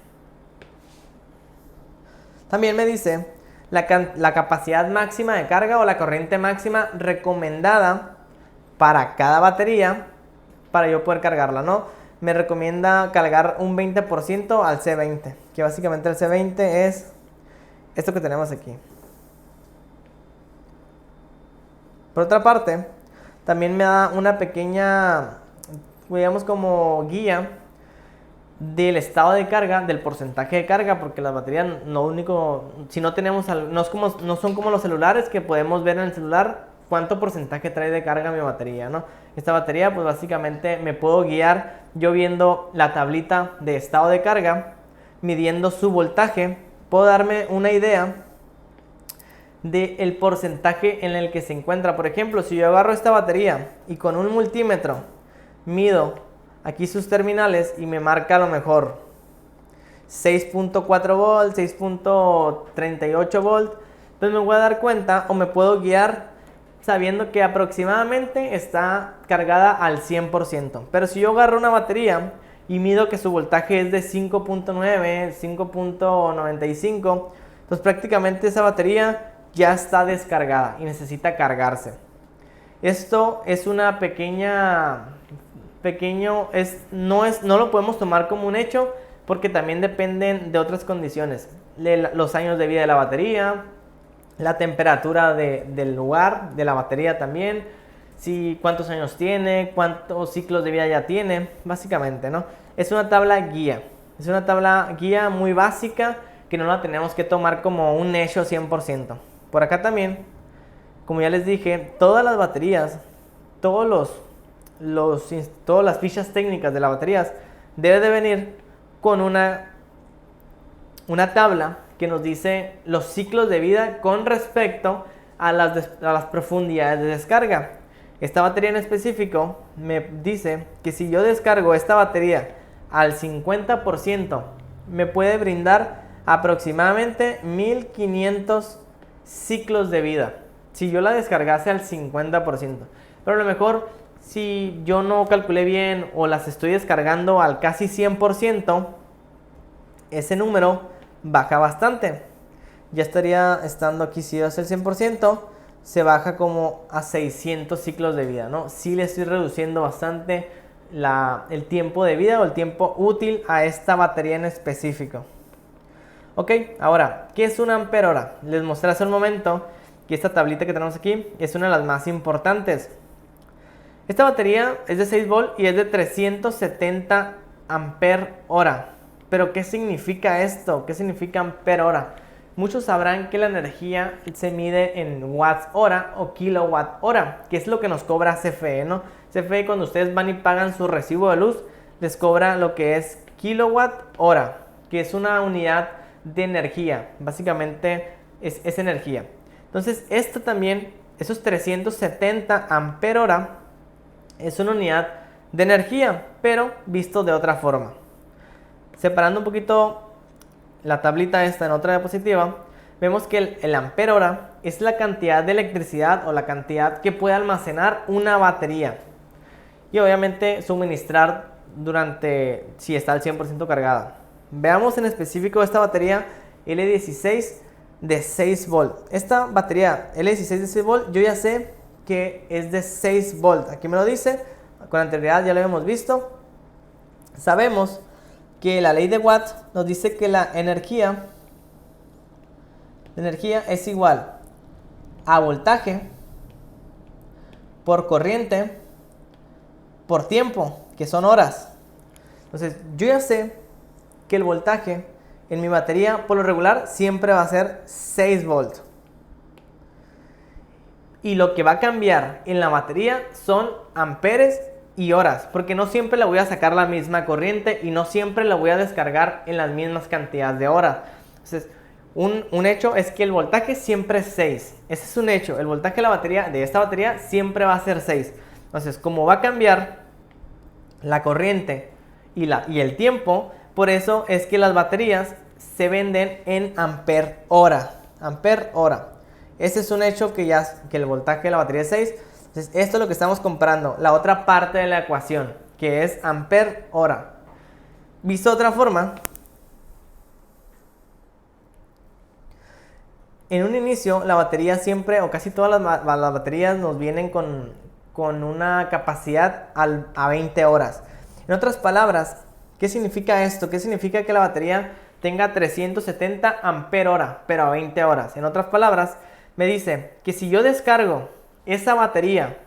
También me dice la capacidad máxima de carga o la corriente máxima recomendada para cada batería para yo poder cargarla, ¿no? Me recomienda cargar un 20% al C20, que básicamente el C20 es esto que tenemos aquí. Por otra parte, también me da una pequeña, digamos, como guía del estado de carga, del porcentaje de carga, porque las baterías no único, si no tenemos, no son como los celulares que podemos ver en el celular cuánto porcentaje trae de carga mi batería, ¿no? Esta batería, pues básicamente me puedo guiar yo viendo la tablita de estado de carga, midiendo su voltaje, puedo darme una idea del porcentaje en el que se encuentra. Por ejemplo, si yo agarro esta batería y con un multímetro mido aquí sus terminales y me marca a lo mejor 6.4 volt, 6.38 volt, pues me voy a dar cuenta o me puedo guiar sabiendo que aproximadamente está cargada al 100%. Pero si yo agarro una batería y mido que su voltaje es de 5.9, 5.95, pues prácticamente esa batería ya está descargada y necesita cargarse. Esto es una no lo podemos tomar como un hecho porque también dependen de otras condiciones, los años de vida de la batería, la temperatura del lugar de la batería también, cuántos años tiene, cuántos ciclos de vida ya tiene, básicamente, ¿no? Es una tabla guía, muy básica que no la tenemos que tomar como un hecho 100%. Por acá también, como ya les dije, todas las baterías, todas las fichas técnicas de las baterías debe de venir con una tabla que nos dice los ciclos de vida con respecto a las profundidades de descarga. Esta batería en específico me dice que si yo descargo esta batería al 50%, me puede brindar aproximadamente 1500 ciclos de vida. Si yo la descargase al 50%. Pero a lo mejor si yo no calculé bien o las estoy descargando al casi 100%, ese número baja bastante. Ya estaría estando aquí, si es el 100%, se baja como a 600 ciclos de vida, ¿no? Sí le estoy reduciendo bastante el tiempo de vida o el tiempo útil a esta batería en específico. Ok, ahora, ¿qué es una ampere hora? Les mostré hace un momento que esta tablita que tenemos aquí es una de las más importantes. Esta batería es de 6 volt y es de 370 ampere hora. Pero ¿qué significa esto? ¿Qué significa ampere hora? Muchos sabrán que la energía se mide en watts hora o kilowatt hora, que es lo que nos cobra CFE, ¿no? CFE, cuando ustedes van y pagan su recibo de luz, les cobra lo que es kilowatt hora, que es una unidad de energía. Básicamente es energía. Entonces, esto también, esos 370 ampere hora, es una unidad de energía, pero visto de otra forma. Separando un poquito la tablita esta en otra diapositiva, vemos que el ampere hora es la cantidad de electricidad o la cantidad que puede almacenar una batería. Y obviamente suministrar si está al 100% cargada. Veamos en específico esta batería L16 de 6 volt. Esta batería L16 de 6 volt yo ya sé que es de 6 volt. Aquí me lo dice, con anterioridad ya lo hemos visto. Sabemos que la ley de Watt nos dice que la energía es igual a voltaje por corriente por tiempo, que son horas. Entonces, yo ya sé que el voltaje en mi batería por lo regular siempre va a ser 6 volts. Y lo que va a cambiar en la batería son amperes y horas, porque no siempre le voy a sacar la misma corriente y no siempre la voy a descargar en las mismas cantidades de horas. Entonces, un hecho es que el voltaje siempre es 6. Ese es un hecho. El voltaje de esta batería siempre va a ser 6. Entonces, como va a cambiar la corriente y el tiempo, Por eso es que las baterías se venden en ampere hora. Ampere hora. Ese es un hecho que el voltaje de la batería es 6. Entonces, esto es lo que estamos comprando. La otra parte de la ecuación, que es ampere hora. Visto de otra forma, en un inicio la batería siempre, o casi todas las baterías nos vienen con una capacidad a 20 horas. En otras palabras, ¿qué significa esto? ¿Qué significa que la batería tenga 370 ampere hora, pero a 20 horas? En otras palabras, me dice que si yo descargo esa batería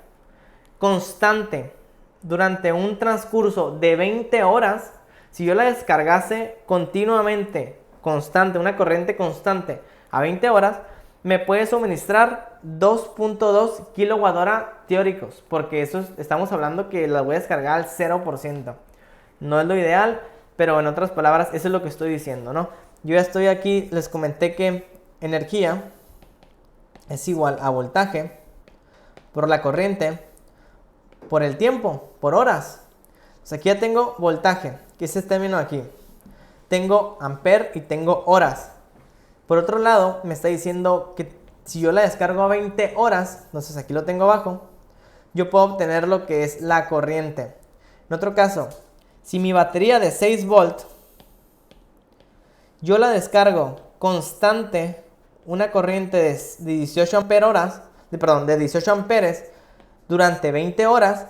constante durante un transcurso de 20 horas, si yo la descargase continuamente, constante, una corriente constante a 20 horas, me puede suministrar 2.2 kWh teóricos, porque eso estamos hablando que la voy a descargar al 0%. No es lo ideal, pero en otras palabras, eso es lo que estoy diciendo, ¿no? Yo ya estoy aquí, les comenté que energía es igual a voltaje por la corriente por el tiempo, por horas. Entonces aquí ya tengo voltaje, que es este término aquí. Tengo ampere y tengo horas. Por otro lado, me está diciendo que si yo la descargo a 20 horas, entonces aquí lo tengo abajo, yo puedo obtener lo que es la corriente. En otro caso, si mi batería de 6 volt, yo la descargo constante, una corriente de 18 de 18 amperes durante 20 horas,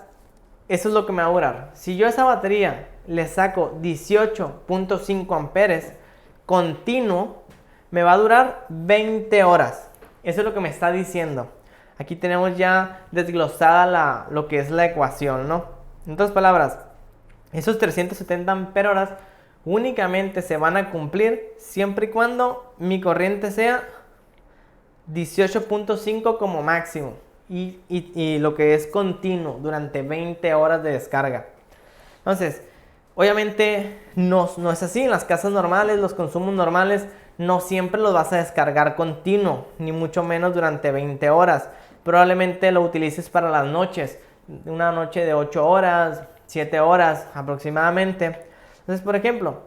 eso es lo que me va a durar. Si yo a esa batería le saco 18.5 amperes continuo, me va a durar 20 horas. Eso es lo que me está diciendo. Aquí tenemos ya desglosada lo que es la ecuación, ¿no? En otras palabras, esos 370 ampere horas únicamente se van a cumplir siempre y cuando mi corriente sea 18.5 como máximo. Y lo que es continuo durante 20 horas de descarga. Entonces, obviamente no es así. En las casas normales, los consumos normales, no siempre los vas a descargar continuo, ni mucho menos durante 20 horas. Probablemente lo utilices para las noches, una noche de 8 horas, 7 horas aproximadamente. Entonces, por ejemplo,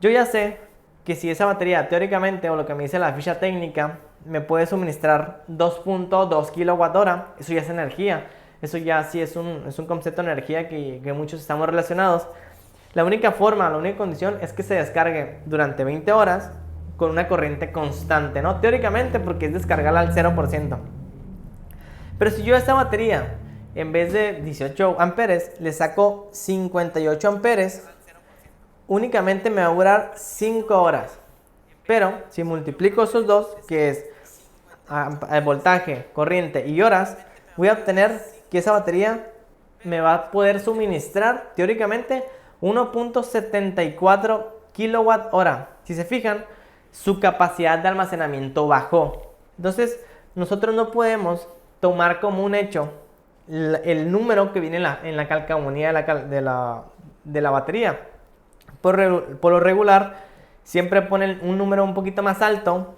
yo ya sé que si esa batería teóricamente, o lo que me dice la ficha técnica, me puede suministrar 2.2 kWh, eso ya es energía. Eso ya sí es un concepto de energía que muchos estamos relacionados. La única condición es que se descargue durante 20 horas con una corriente constante, ¿no? Teóricamente, porque es descargarla al 0%. Pero si yo a esta batería, en vez de 18 amperes, le saco 58 amperes, únicamente me va a durar 5 horas. Pero si multiplico esos dos, que es el voltaje, corriente y horas, voy a obtener que esa batería me va a poder suministrar teóricamente 1.74 kWh. Si se fijan, su capacidad de almacenamiento bajó. Entonces, nosotros no podemos tomar como un hecho el número que viene en la calcamonía de la batería. Por lo regular, siempre ponen un número un poquito más alto.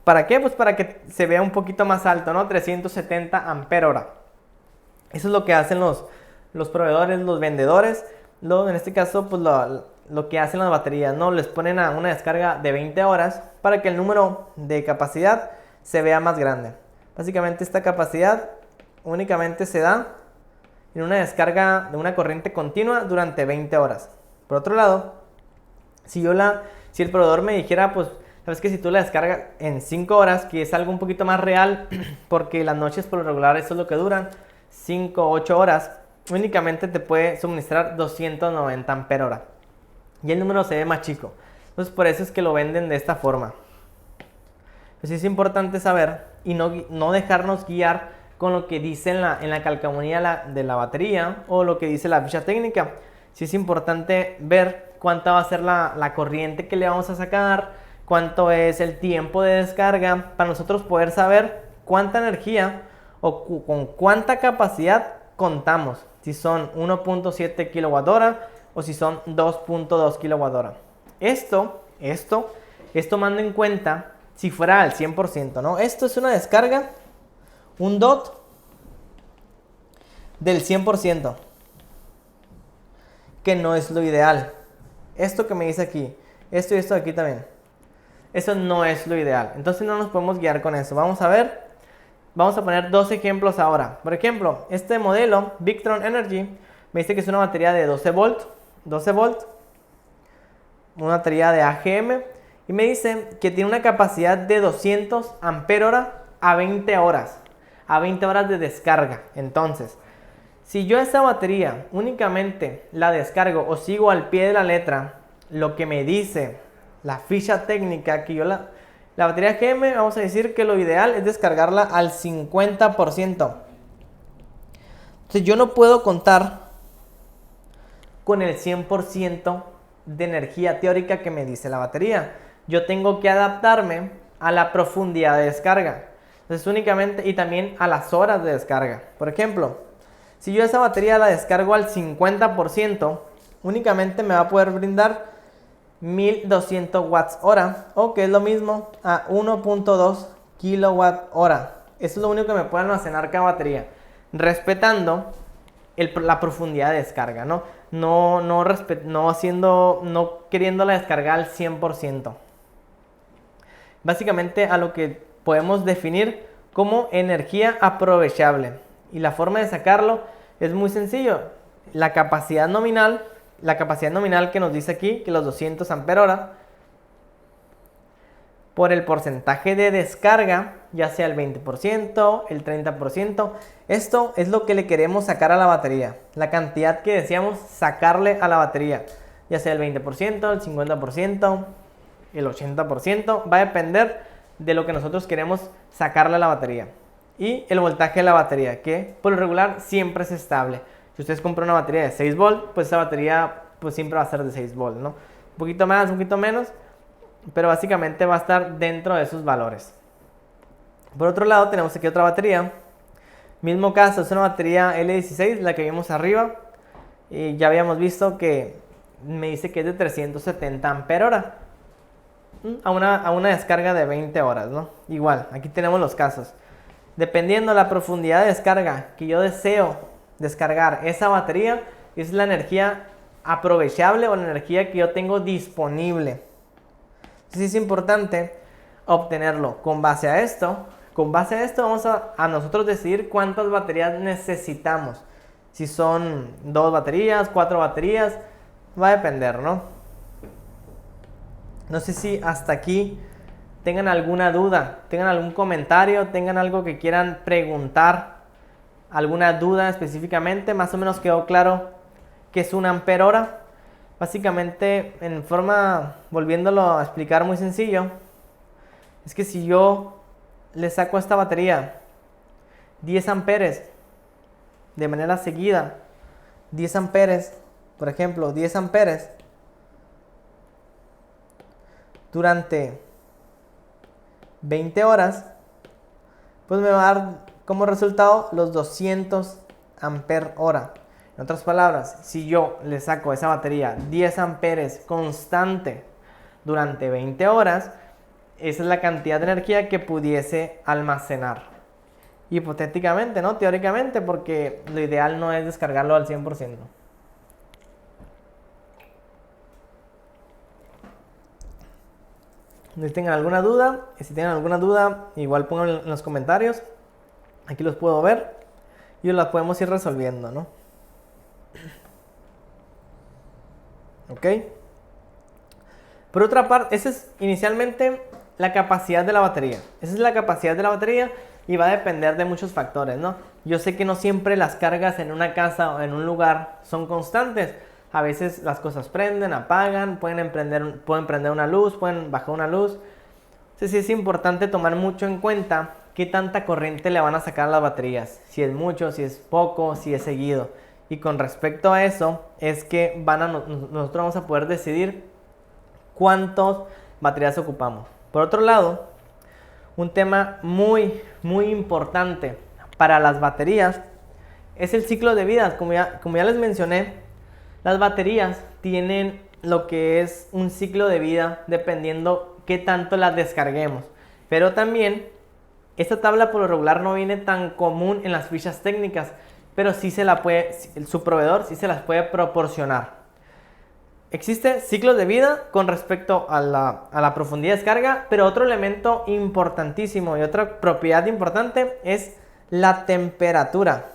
¿Para qué? Pues para que se vea un poquito más alto, ¿no? 370 ampere hora. Eso es lo que hacen los proveedores, los vendedores. En este caso, pues lo que hacen las baterías, ¿no? Les ponen a una descarga de 20 horas para que el número de capacidad se vea más grande. Básicamente esta capacidad únicamente se da en una descarga de una corriente continua durante 20 horas. Por otro lado, si el proveedor me dijera, pues, sabes que si tú la descargas en 5 horas, que es algo un poquito más real, porque las noches por lo regular eso es lo que duran, 5 o 8 horas, únicamente te puede suministrar 290 ampere hora. Y el número se ve más chico. Entonces por eso es que lo venden de esta forma. Pues es importante saber y no dejarnos guiar con lo que dice en la calcamonía de la batería o lo que dice la ficha técnica. Sí es importante ver cuánta va a ser la corriente que le vamos a sacar, cuánto es el tiempo de descarga, para nosotros poder saber cuánta energía o con cuánta capacidad contamos. Si son 1.7 kWh o si son 2.2 kWh. Esto tomando en cuenta si fuera al 100%, ¿no? Esto es una descarga, un DOT del 100%, que no es lo ideal. esto que me dice aquí, esto y esto de aquí también. Eso no es lo ideal. Entonces no nos podemos guiar con eso. Vamos a ver, vamos a poner dos ejemplos ahora. Por ejemplo, este modelo, Victron Energy, me dice que es una batería de 12 volt, una batería de AGM, y me dice que tiene una capacidad de 200 ampere-hora a 20 horas. A 20 horas de descarga. Entonces, si yo esa batería únicamente la descargo o sigo al pie de la letra lo que me dice la ficha técnica, que yo la batería GM, vamos a decir que lo ideal es descargarla al 50%. Entonces yo no puedo contar con el 100% de energía teórica que me dice la batería. Yo tengo que adaptarme a la profundidad de descarga. Entonces únicamente, y también a las horas de descarga. Por ejemplo, si yo esa batería la descargo al 50%, únicamente me va a poder brindar 1200 watts hora, o que es lo mismo a 1.2 kilowatt hora. Eso es lo único que me puede almacenar cada batería, respetando la profundidad de descarga, no queriéndola descargar al 100%. Básicamente a lo que podemos definir como energía aprovechable. Y la forma de sacarlo es muy sencillo. La capacidad nominal que nos dice aquí, que los 200 ampere-hora, por el porcentaje de descarga, ya sea el 20%, el 30%. Esto es lo que le queremos sacar a la batería. La cantidad que deseamos sacarle a la batería, ya sea el 20%, el 50%, el 80%. Va a depender de lo que nosotros queremos sacarle a la batería. Y el voltaje de la batería, que por lo regular siempre es estable. Si ustedes compran una batería de 6 volt, pues esa batería pues siempre va a ser de 6 volt, ¿no? Un poquito más, un poquito menos, pero básicamente va a estar dentro de esos valores. Por otro lado, tenemos aquí otra batería. Mismo caso, es una batería L16, la que vimos arriba. Y ya habíamos visto que me dice que es de 370 ampere-hora. A una descarga de 20 horas, ¿no? Igual, aquí tenemos los casos. Dependiendo de la profundidad de descarga que yo deseo descargar esa batería, es la energía aprovechable o la energía que yo tengo disponible. Entonces es importante obtenerlo. Con base a esto vamos a nosotros decidir cuántas baterías necesitamos. Si son 2 baterías, 4 baterías, va a depender, ¿no? No sé si hasta aquí tengan alguna duda, tengan algún comentario, tengan algo que quieran preguntar, alguna duda específicamente. Más o menos quedó claro qué es un ampere-hora. Básicamente, volviéndolo a explicar muy sencillo, es que si yo le saco a esta batería 10 amperes de manera seguida, 10 amperes, por ejemplo, 10 amperes durante 20 horas, pues me va a dar como resultado los 200 ampere-hora. En otras palabras, si yo le saco a esa batería 10 amperes constante durante 20 horas, esa es la cantidad de energía que pudiese almacenar. Hipotéticamente, ¿no? Teóricamente, porque lo ideal no es descargarlo al 100%. Si tengan alguna duda, igual pónganlo en los comentarios. Aquí los puedo ver y las podemos ir resolviendo, ¿no? Ok. Por otra parte, esa es inicialmente la capacidad de la batería. Esa es la capacidad de la batería y va a depender de muchos factores, ¿no? Yo sé que no siempre las cargas en una casa o en un lugar son constantes. A veces las cosas prenden, apagan, pueden prender una luz, pueden bajar una luz. Entonces sí es importante tomar mucho en cuenta qué tanta corriente le van a sacar a las baterías. Si es mucho, si es poco, si es seguido. Y con respecto a eso es que nosotros vamos a poder decidir cuántas baterías ocupamos. Por otro lado, un tema muy, muy importante para las baterías es el ciclo de vida. Como ya les mencioné, las baterías tienen lo que es un ciclo de vida dependiendo qué tanto las descarguemos. Pero también esta tabla por lo regular no viene tan común en las fichas técnicas, pero sí su proveedor sí se las puede proporcionar. existe ciclos de vida con respecto a la profundidad de descarga, pero otro elemento importantísimo y otra propiedad importante es la temperatura.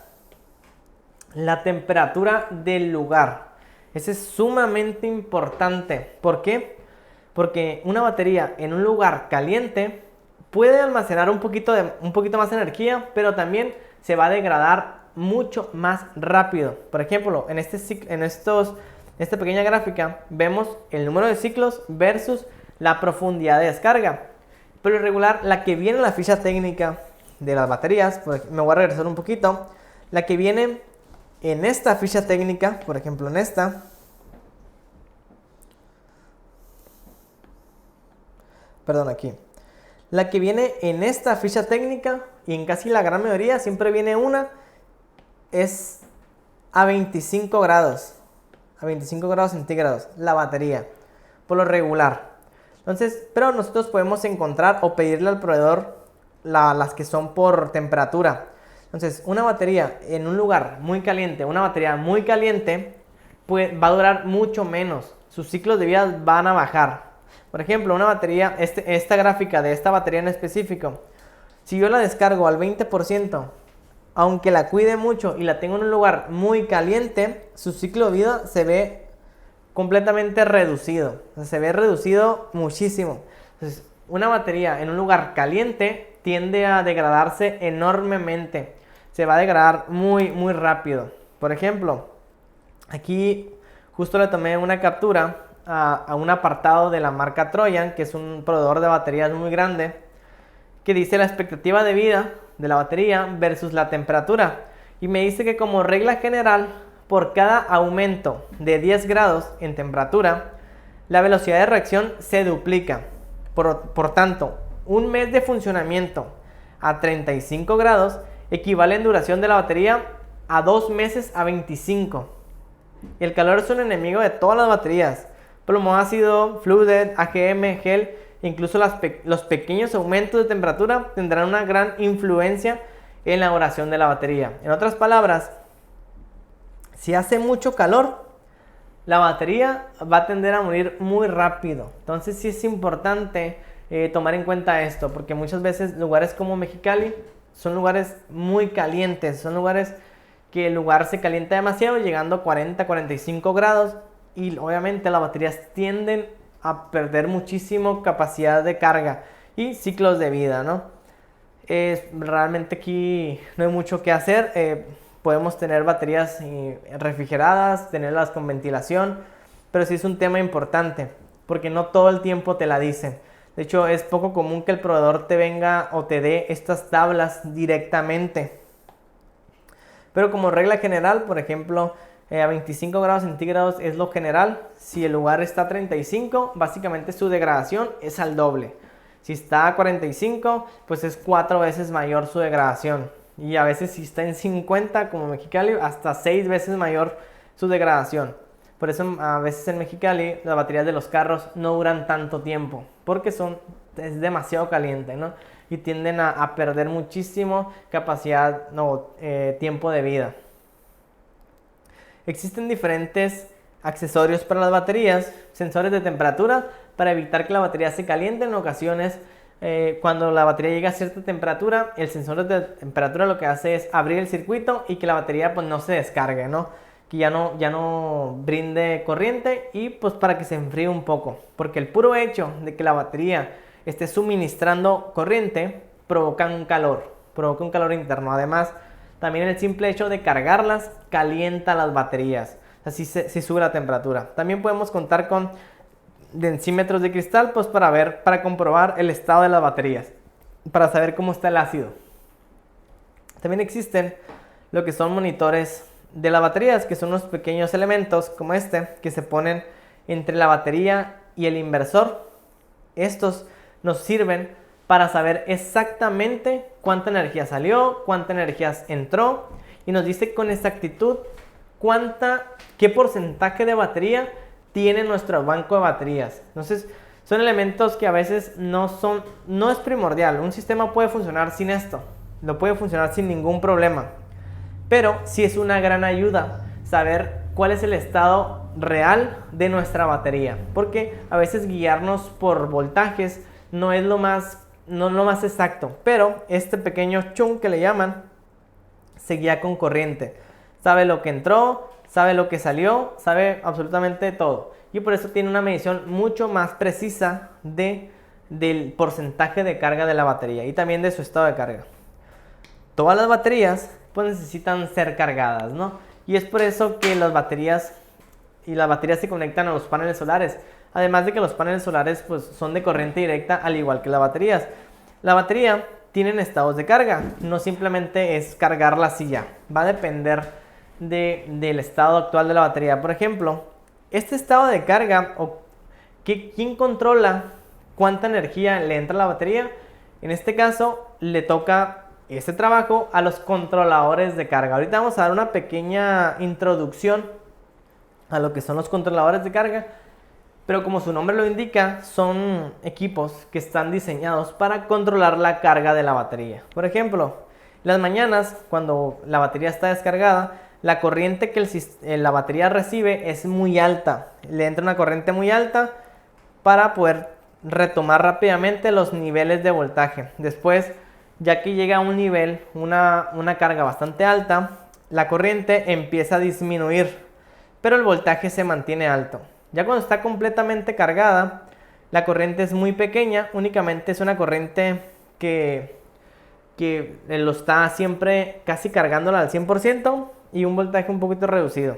La temperatura del lugar. Ese es sumamente importante. ¿Por qué? Porque una batería en un lugar caliente puede almacenar un poquito más energía, pero también se va a degradar mucho más rápido. Por ejemplo, en esta pequeña gráfica vemos el número de ciclos versus la profundidad de descarga. Pero en regular, la que viene en la ficha técnica de las baterías, pues me voy a regresar un poquito, la que viene en esta ficha técnica, por ejemplo en esta, perdón, aquí, la que viene en esta ficha técnica y en casi la gran mayoría siempre viene una, es a 25 grados centígrados la batería, por lo regular. Entonces, pero nosotros podemos encontrar o pedirle al proveedor las que son por temperatura. Entonces, una batería en un lugar muy caliente, pues, va a durar mucho menos. Sus ciclos de vida van a bajar. Por ejemplo, una batería, esta gráfica de esta batería en específico, si yo la descargo al 20%, aunque la cuide mucho y la tengo en un lugar muy caliente, su ciclo de vida se ve completamente reducido. O sea, se ve reducido muchísimo. Entonces, una batería en un lugar caliente tiende a degradarse enormemente. Se va a degradar muy, muy rápido. Por ejemplo, aquí justo le tomé una captura a un apartado de la marca Trojan, que es un proveedor de baterías muy grande, que dice la expectativa de vida de la batería versus la temperatura. Y me dice que como regla general, por cada aumento de 10 grados en temperatura, la velocidad de reacción se duplica. Por tanto, un mes de funcionamiento a 35 grados equivale en duración de la batería a 2 meses a 25. El calor es un enemigo de todas las baterías. Plomo ácido, Flooded, AGM, gel, incluso los pequeños aumentos de temperatura tendrán una gran influencia en la duración de la batería. En otras palabras, si hace mucho calor, la batería va a tender a morir muy rápido. Entonces sí es importante tomar en cuenta esto, porque muchas veces lugares como Mexicali son lugares muy calientes, son lugares que el lugar se calienta demasiado, llegando a 40, 45 grados, y obviamente las baterías tienden a perder muchísimo capacidad de carga y ciclos de vida, ¿no? Realmente aquí no hay mucho que hacer. Podemos tener baterías refrigeradas, tenerlas con ventilación, pero sí es un tema importante, porque no todo el tiempo te la dicen. De hecho, es poco común que el proveedor te venga o te dé estas tablas directamente. Pero como regla general, por ejemplo, a 25 grados centígrados es lo general. Si el lugar está a 35, básicamente su degradación es al doble. Si está a 45, pues es 4 veces mayor su degradación. Y a veces si está en 50, como Mexicali, hasta 6 veces mayor su degradación. Por eso a veces en Mexicali las baterías de los carros no duran tanto tiempo, porque es demasiado caliente, ¿no? Y tienden a perder muchísimo capacidad, tiempo de vida. Existen diferentes accesorios para las baterías, sensores de temperatura para evitar que la batería se caliente. En ocasiones, cuando la batería llega a cierta temperatura, el sensor de temperatura lo que hace es abrir el circuito y que la batería pues no se descargue, ¿no? Que ya no brinde corriente, y pues para que se enfríe un poco, porque el puro hecho de que la batería esté suministrando corriente provoca un calor interno. Además, también el simple hecho de cargarlas calienta las baterías, así se sube la temperatura. También podemos contar con densímetros de cristal, pues para comprobar el estado de las baterías, para saber cómo está el ácido. También existen lo que son monitores de las baterías, que son unos pequeños elementos como este, que se ponen entre la batería y el inversor. Estos nos sirven para saber exactamente cuánta energía salió, cuánta energía entró, y nos dice con exactitud qué porcentaje de batería tiene nuestro banco de baterías. Entonces, son elementos que a veces no es primordial. Un sistema puede funcionar sin esto, no puede funcionar sin ningún problema, pero sí es una gran ayuda saber cuál es el estado real de nuestra batería, porque a veces guiarnos por voltajes no es lo más exacto, pero este pequeño chunk que le llaman se guía con corriente, sabe lo que entró, sabe lo que salió, sabe absolutamente todo, y por eso tiene una medición mucho más precisa del porcentaje de carga de la batería y también de su estado de carga. Todas las baterías pues necesitan ser cargadas, ¿no? Y es por eso que las baterías se conectan a los paneles solares. Además de que los paneles solares pues son de corriente directa, al igual que las baterías. La batería tiene estados de carga, no simplemente es cargarla así ya. Va a depender del estado actual de la batería. Por ejemplo, este estado de carga, ¿quién controla cuánta energía le entra a la batería? En este caso le toca este trabajo a los controladores de carga. Ahorita vamos a dar una pequeña introducción a lo que son los controladores de carga, pero como su nombre lo indica, son equipos que están diseñados para controlar la carga de la batería. Por ejemplo, las mañanas, cuando la batería está descargada, la corriente que la batería recibe es muy alta. Le entra una corriente muy alta para poder retomar rápidamente los niveles de voltaje. Después, ya que llega a un nivel, una carga bastante alta, la corriente empieza a disminuir, pero el voltaje se mantiene alto. Ya cuando está completamente cargada, la corriente es muy pequeña, únicamente es una corriente que lo está siempre casi cargándola al 100% y un voltaje un poquito reducido.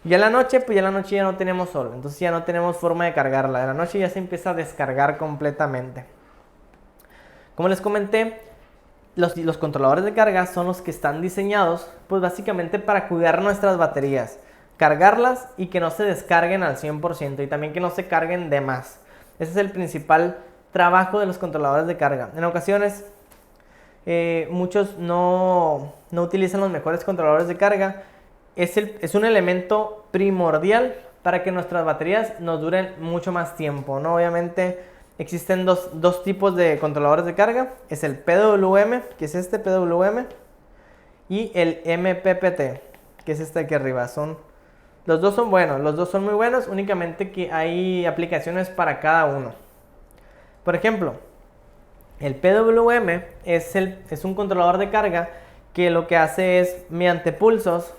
Ya en la noche, pues ya en la noche ya no tenemos sol, entonces ya no tenemos forma de cargarla. En la noche ya se empieza a descargar completamente. Como les comenté, los controladores de carga son los que están diseñados pues básicamente para cuidar nuestras baterías, cargarlas y que no se descarguen al 100% y también que no se carguen de más. Ese es el principal trabajo de los controladores de carga. En ocasiones muchos no utilizan los mejores controladores de carga. Es un elemento primordial para que nuestras baterías nos duren mucho más tiempo, ¿no? Obviamente existen dos tipos de controladores de carga. Es el PWM, que es este PWM, y el MPPT, que es este de aquí arriba. Los dos son buenos, los dos son muy buenos, únicamente que hay aplicaciones para cada uno. Por ejemplo, el PWM es un controlador de carga que lo que hace es, mediante pulsos,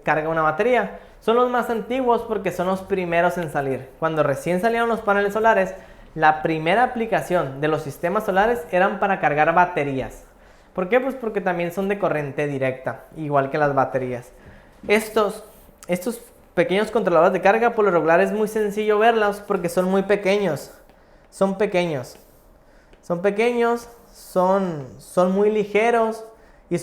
carga una batería. Son los más antiguos porque son los primeros en salir. Cuando recién salieron los paneles solares, la primera aplicación de los sistemas solares eran para cargar baterías. ¿Por qué? Pues porque también son de corriente directa, igual que las baterías. Estos pequeños controladores de carga, por lo regular es muy sencillo verlos porque son muy pequeños. Son pequeños, son muy ligeros y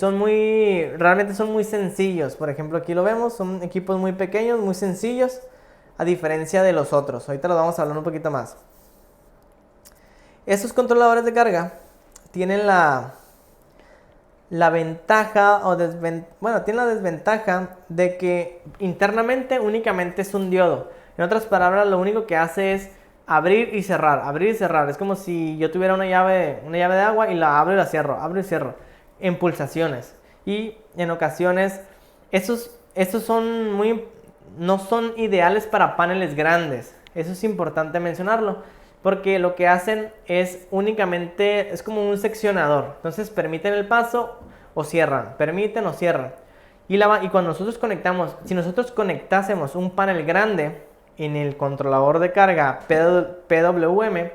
realmente son muy sencillos. Por ejemplo, aquí lo vemos, son equipos muy pequeños, muy sencillos, a diferencia de los otros. Ahorita los vamos a hablar un poquito más. Estos controladores de carga tienen la ventaja tienen la desventaja de que internamente únicamente es un diodo. En otras palabras, lo único que hace es abrir y cerrar. Es como si yo tuviera una llave de agua y la abro y la cierro, en pulsaciones. Y en ocasiones estos no son ideales para paneles grandes. Eso es importante mencionarlo, porque lo que hacen es como un seccionador. Entonces permiten el paso o cierran, permiten o cierran. Y cuando nosotros si nosotros conectásemos un panel grande en el controlador de carga PWM,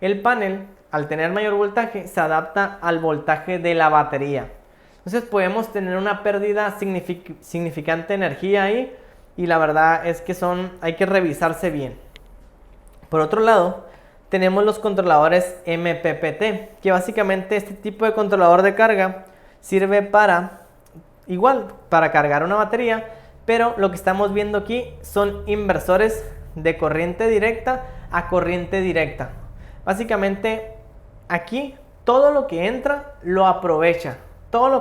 el panel, al tener mayor voltaje, se adapta al voltaje de la batería. Entonces podemos tener una pérdida significante de energía ahí, y la verdad es que hay que revisarse bien. Por otro lado, tenemos los controladores MPPT, que básicamente este tipo de controlador de carga sirve para cargar una batería, pero lo que estamos viendo aquí son inversores de corriente directa a corriente directa. Básicamente aquí todo lo que entra lo aprovecha. Por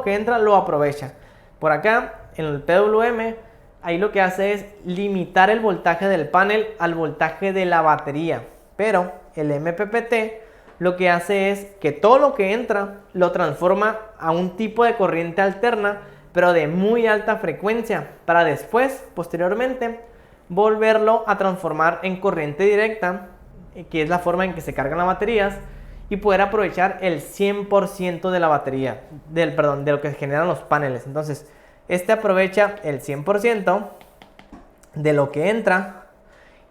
acá en el PWM, ahí lo que hace es limitar el voltaje del panel al voltaje de la batería. Pero el MPPT lo que hace es que todo lo que entra lo transforma a un tipo de corriente alterna, pero de muy alta frecuencia, para después, posteriormente, volverlo a transformar en corriente directa, que es la forma en que se cargan las baterías, y poder aprovechar el 100% de la batería, de lo que generan los paneles. Entonces, este aprovecha el 100% de lo que entra,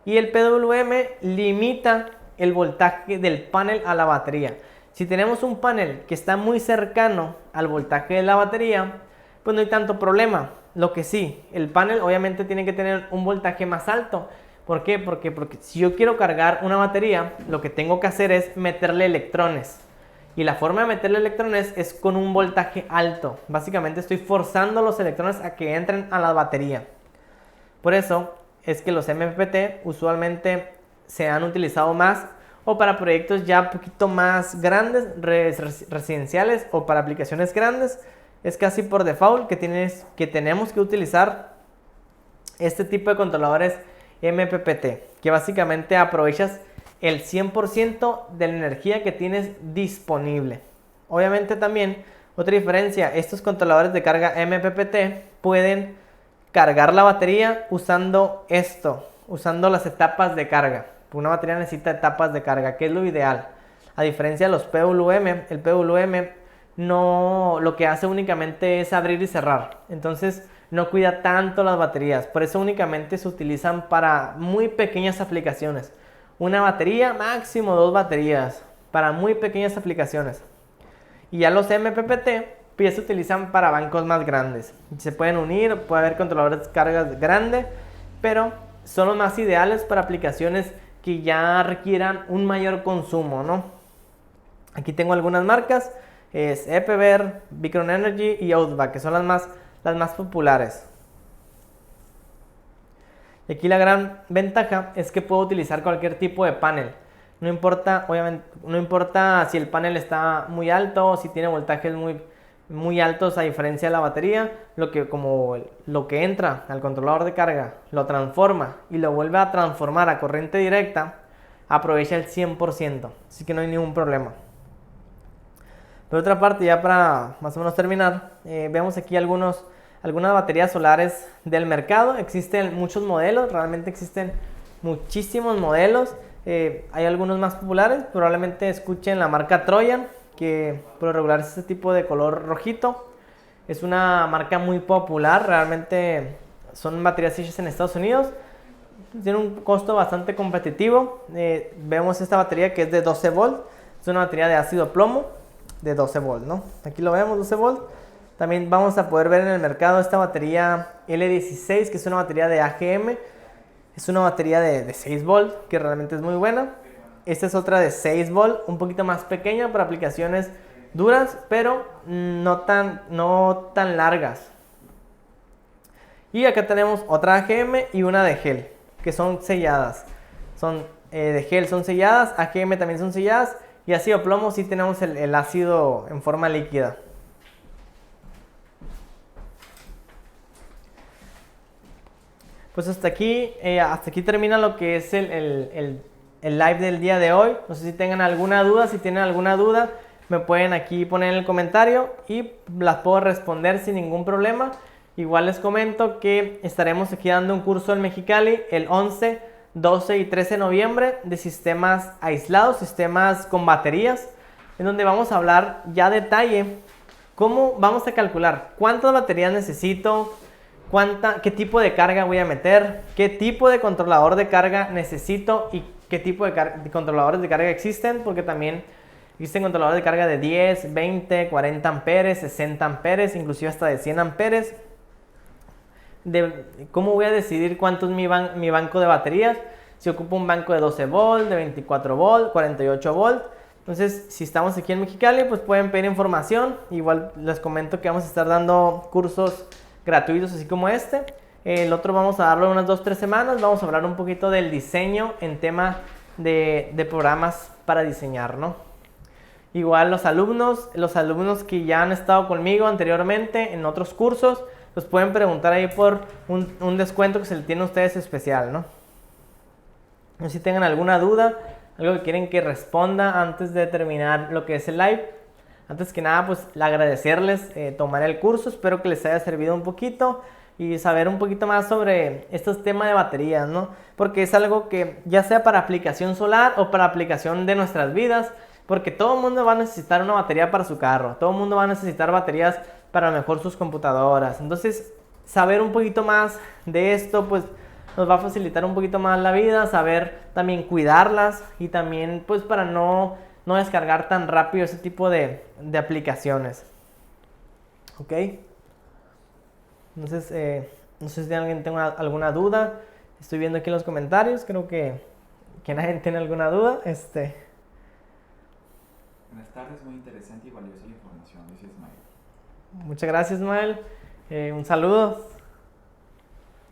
y el PWM limita el voltaje del panel a la batería. Si tenemos un panel que está muy cercano al voltaje de la batería, pues no hay tanto problema. Lo que sí, el panel obviamente tiene que tener un voltaje más alto. ¿Por qué? Porque si yo quiero cargar una batería, lo que tengo que hacer es meterle electrones. Y la forma de meterle electrones es con un voltaje alto. Básicamente estoy forzando los electrones a que entren a la batería. Por eso es que los MPPT usualmente se han utilizado más o para proyectos ya un poquito más grandes, residenciales, o para aplicaciones grandes. Es casi por default que tenemos que utilizar este tipo de controladores MPPT, que básicamente aprovechas el 100% de la energía que tienes disponible. Obviamente también, otra diferencia, estos controladores de carga MPPT pueden cargar la batería usando usando las etapas de carga. Una batería necesita etapas de carga, que es lo ideal. A diferencia de los PWM, el PWM no, lo que hace únicamente es abrir y cerrar. Entonces no cuida tanto las baterías. Por eso únicamente se utilizan para muy pequeñas aplicaciones. Una batería, máximo 2 baterías, para muy pequeñas aplicaciones. Y ya los MPPT pues ya se utilizan para bancos más grandes. Se pueden unir, puede haber controladores de cargas grandes, pero son los más ideales para aplicaciones que ya requieran un mayor consumo, ¿no? Aquí tengo algunas marcas, es Epever, Vicron Energy y Outback, que son las más populares. Y aquí la gran ventaja es que puedo utilizar cualquier tipo de panel. No importa, obviamente, no importa si el panel está muy alto o si tiene voltajes muy altos a diferencia de la batería. Lo que entra al controlador de carga lo transforma y lo vuelve a transformar a corriente directa, aprovecha el 100%. Así que no hay ningún problema. Por otra parte, ya para más o menos terminar, vemos aquí algunas baterías solares del mercado. Existen muchos modelos, realmente existen muchísimos modelos. Hay algunos más populares, probablemente escuchen la marca Trojan, que por lo regular es este tipo de color rojito. Es una marca muy popular, realmente son baterías hechas en Estados Unidos. Tiene un costo bastante competitivo. Vemos esta batería que es de 12 volts, es una batería de ácido plomo de 12 volts, ¿no? Aquí lo vemos, 12 volts. También vamos a poder ver en el mercado esta batería L16, que es una batería de AGM. Es una batería de 6 volts, que realmente es muy buena. Esta es otra de 6 volts, un poquito más pequeña para aplicaciones duras, pero no tan largas. Y acá tenemos otra AGM y una de gel, que son selladas. De gel son selladas, AGM también son selladas, y ácido plomo sí tenemos el ácido en forma líquida. Pues hasta aquí termina lo que es el live del día de hoy. No sé si tengan alguna duda. Si tienen alguna duda, me pueden aquí poner en el comentario y las puedo responder sin ningún problema. Igual les comento que estaremos aquí dando un curso en Mexicali el 11, 12 y 13 de noviembre de sistemas aislados, sistemas con baterías, en donde vamos a hablar ya a detalle cómo vamos a calcular cuántas baterías necesito, qué tipo de carga voy a meter, qué tipo de controlador de carga necesito y qué tipo de controladores de carga existen, porque también existen controladores de carga de 10, 20, 40 amperes, 60 amperes, inclusive hasta de 100 amperes. De cómo voy a decidir cuánto es mi banco de baterías, si ocupo un banco de 12 volt, de 24 volt, 48 volt. Entonces, si estamos aquí en Mexicali, pues pueden pedir información. Igual les comento que vamos a estar dando cursos gratuitos así como este. El otro vamos a darlo unas 2-3 semanas. Vamos a hablar un poquito del diseño en tema de programas para diseñar, ¿no? Igual los alumnos que ya han estado conmigo anteriormente en otros cursos, los pueden preguntar ahí por un descuento que se le tiene a ustedes especial, ¿no? No sé si tengan alguna duda, algo que quieren que responda antes de terminar lo que es el live. Antes que nada, pues agradecerles tomar el curso. Espero que les haya servido un poquito. y saber un poquito más sobre estos temas de baterías, ¿no? Porque es algo que ya sea para aplicación solar o para aplicación de nuestras vidas, porque todo el mundo va a necesitar una batería para su carro, todo el mundo va a necesitar baterías para a lo mejor sus computadoras. Entonces, saber un poquito más de esto, pues nos va a facilitar un poquito más la vida, saber también cuidarlas y también pues para no descargar tan rápido ese tipo de aplicaciones. ¿Ok? Entonces, no sé si alguien tiene alguna duda. Estoy viendo aquí en los comentarios, creo que nadie tiene alguna duda. Buenas tardes, muy interesante y valiosa la información, dice Ismael. Muchas gracias, Ismael. Un saludo.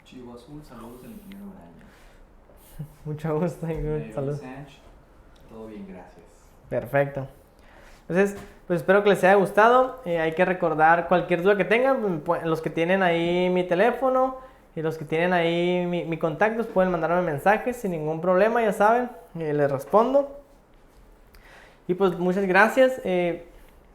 Chivo Azul, saludos del ingeniero Brian. Mucho gusto. Saludos. Todo bien, gracias. Perfecto. Entonces, pues espero que les haya gustado. Hay que recordar cualquier duda que tengan, los que tienen ahí mi teléfono y los que tienen ahí mi contactos pueden mandarme mensajes sin ningún problema, ya saben, les respondo. Y pues muchas gracias.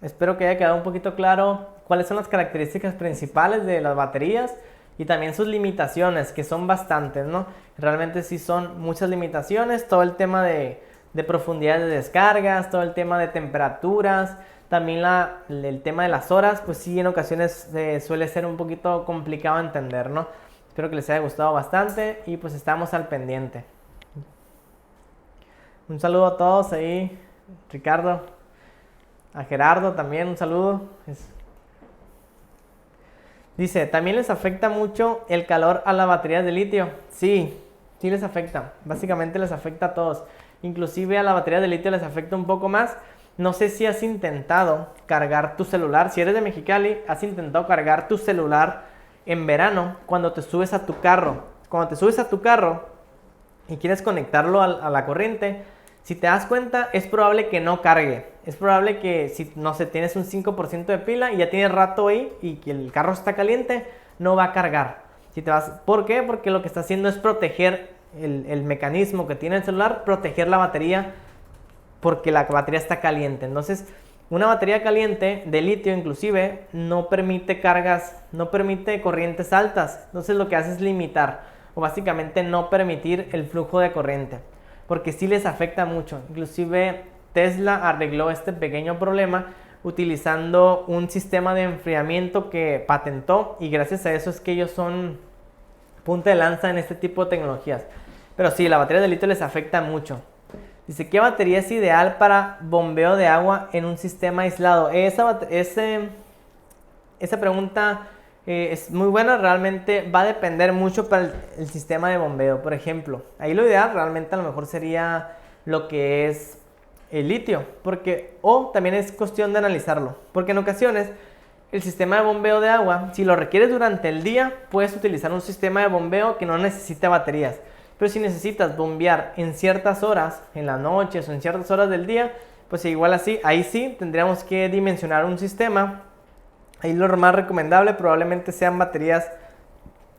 Espero que haya quedado un poquito claro cuáles son las características principales de las baterías y también sus limitaciones, que son bastantes, ¿no? Realmente sí son muchas limitaciones, todo el tema de profundidad de descargas, todo el tema de temperaturas, también el tema de las horas, pues sí en ocasiones suele ser un poquito complicado de entender, ¿no? Espero que les haya gustado bastante y pues estamos al pendiente. Un saludo a todos ahí, Ricardo, a Gerardo también un saludo. Dice, ¿también les afecta mucho el calor a las baterías de litio? Sí les afecta, básicamente les afecta a todos. Inclusive a la batería de litio les afecta un poco más. No sé si has intentado cargar tu celular. Si eres de Mexicali, has intentado cargar tu celular en verano cuando te subes a tu carro. Cuando te subes a tu carro y quieres conectarlo a la corriente, si te das cuenta, es probable que no cargue. Es probable que si, no sé, tienes un 5% de pila y ya tienes rato ahí y que el carro está caliente, no va a cargar. ¿Por qué? Porque lo que está haciendo es proteger el mecanismo que tiene el celular, proteger la batería porque la batería está caliente. Entonces, una batería caliente de litio inclusive no permite cargas, no permite corrientes altas. Entonces lo que hace es limitar o básicamente no permitir el flujo de corriente, porque sí les afecta mucho. Inclusive Tesla arregló este pequeño problema utilizando un sistema de enfriamiento que patentó y gracias a eso es que ellos son punta de lanza en este tipo de tecnologías. Pero sí, la batería de litio les afecta mucho. Dice, ¿qué batería es ideal para bombeo de agua en un sistema aislado? Esa pregunta es muy buena. Realmente va a depender mucho para el sistema de bombeo. Por ejemplo, ahí lo ideal realmente a lo mejor sería lo que es el litio. O también es cuestión de analizarlo. Porque en ocasiones el sistema de bombeo de agua, si lo requieres durante el día, puedes utilizar un sistema de bombeo que no necesita baterías. Pero si necesitas bombear en ciertas horas, en las noches o en ciertas horas del día, pues igual así, ahí sí tendríamos que dimensionar un sistema. Ahí lo más recomendable probablemente sean baterías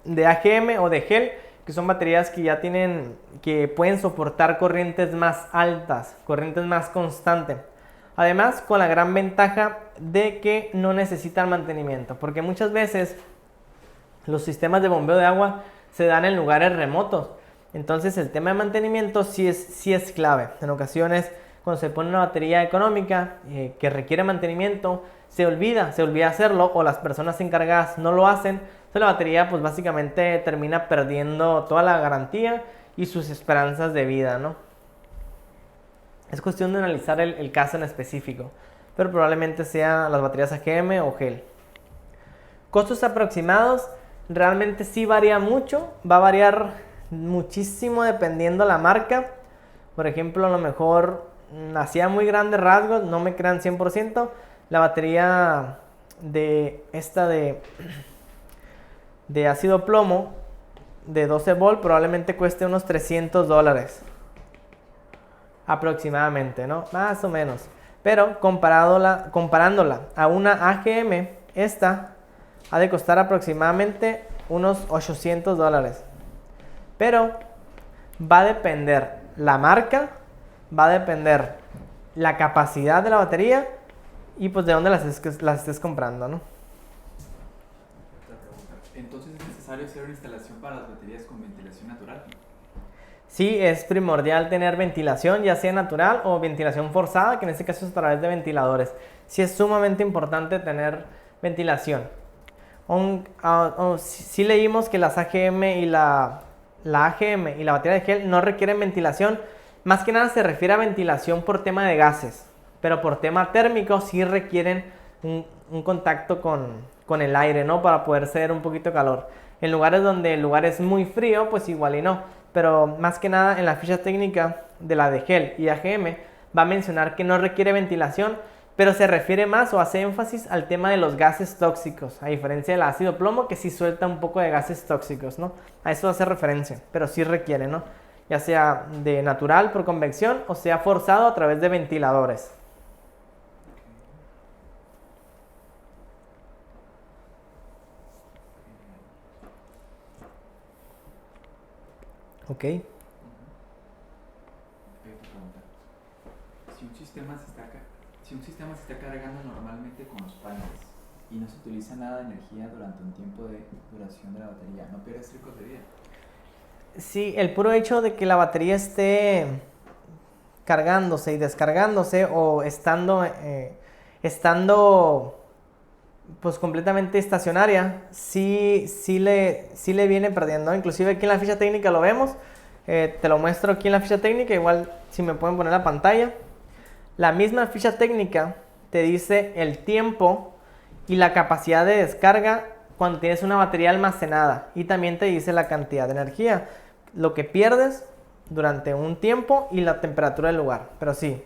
de AGM o de gel, que son baterías que pueden soportar corrientes más altas, corrientes más constantes. Además, con la gran ventaja de que no necesitan mantenimiento, porque muchas veces los sistemas de bombeo de agua se dan en lugares remotos. Entonces el tema de mantenimiento sí es clave. En ocasiones cuando se pone una batería económica que requiere mantenimiento, se olvida hacerlo o las personas encargadas no lo hacen. Entonces la batería pues básicamente termina perdiendo toda la garantía y sus esperanzas de vida, ¿no? Es cuestión de analizar el caso en específico, pero probablemente sean las baterías AGM o gel. Costos aproximados, realmente sí varía mucho, va a variar muchísimo dependiendo la marca. Por ejemplo, a lo mejor hacía muy grandes rasgos, no me crean 100%, la batería de ácido plomo de 12 volt probablemente cueste unos $300 aproximadamente, ¿no? Más o menos. Pero comparándola a una AGM, esta ha de costar aproximadamente unos $800. Pero va a depender la marca, va a depender la capacidad de la batería y pues de dónde las estés comprando, ¿no? Entonces es necesario hacer una instalación para las baterías con ventilación natural. Sí, es primordial tener ventilación, ya sea natural o ventilación forzada, que en este caso es a través de ventiladores. Sí es sumamente importante tener ventilación. Sí leímos que las AGM y la AGM y la batería de gel no requieren ventilación. Más que nada se refiere a ventilación por tema de gases, pero por tema térmico sí requieren un contacto con el aire, ¿no? Para poder ceder un poquito de calor. En lugares donde el lugar es muy frío, pues igual y no. Pero más que nada en la ficha técnica de la de gel y AGM va a mencionar que no requiere ventilación, pero se refiere más o hace énfasis al tema de los gases tóxicos, a diferencia del ácido plomo que sí suelta un poco de gases tóxicos, ¿no? A eso hace referencia, pero sí requiere, ¿no? Ya sea de natural por convección o sea forzado a través de ventiladores. Ok. Pregunta. Si un sistema se está cargando normalmente con los paneles y no se utiliza nada de energía durante un tiempo de duración de la batería, ¿no pierde ciclos de vida? Sí, el puro hecho de que la batería esté cargándose y descargándose o estando pues completamente estacionaria, sí le viene perdiendo, ¿no? Inclusive aquí en la ficha técnica lo vemos, te lo muestro aquí en la ficha técnica, igual si me pueden poner la pantalla. La misma ficha técnica te dice el tiempo y la capacidad de descarga cuando tienes una batería almacenada y también te dice la cantidad de energía, lo que pierdes durante un tiempo y la temperatura del lugar. Pero sí,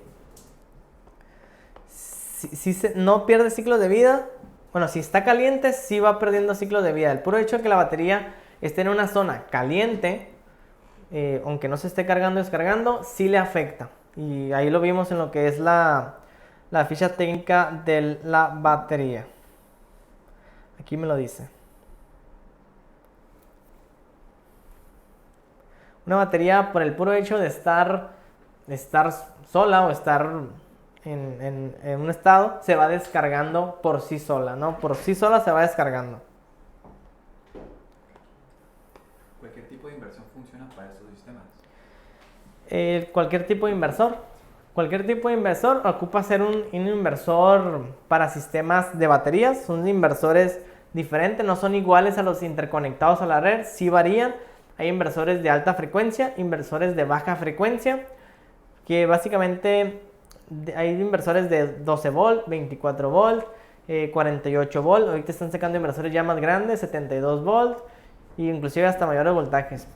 no pierde ciclos de vida. Bueno, si está caliente, sí va perdiendo ciclos de vida. El puro hecho de que la batería esté en una zona caliente, aunque no se esté cargando o descargando, sí le afecta. Y ahí lo vimos en lo que es la ficha técnica de la batería. Aquí me lo dice. Una batería, por el puro hecho de estar sola o estar en un estado, se va descargando por sí sola, ¿no? Por sí sola se va descargando. ¿Cualquier tipo de inversión funciona para estos sistemas? Cualquier tipo de inversor. Cualquier tipo de inversor ocupa ser un inversor para sistemas de baterías. Son inversores diferentes, no son iguales a los interconectados a la red, sí varían. Hay inversores de alta frecuencia, inversores de baja frecuencia, que básicamente hay inversores de 12 volt, 24 volt, 48 volt. Ahorita están sacando inversores ya más grandes, 72 volt, e inclusive hasta mayores voltajes.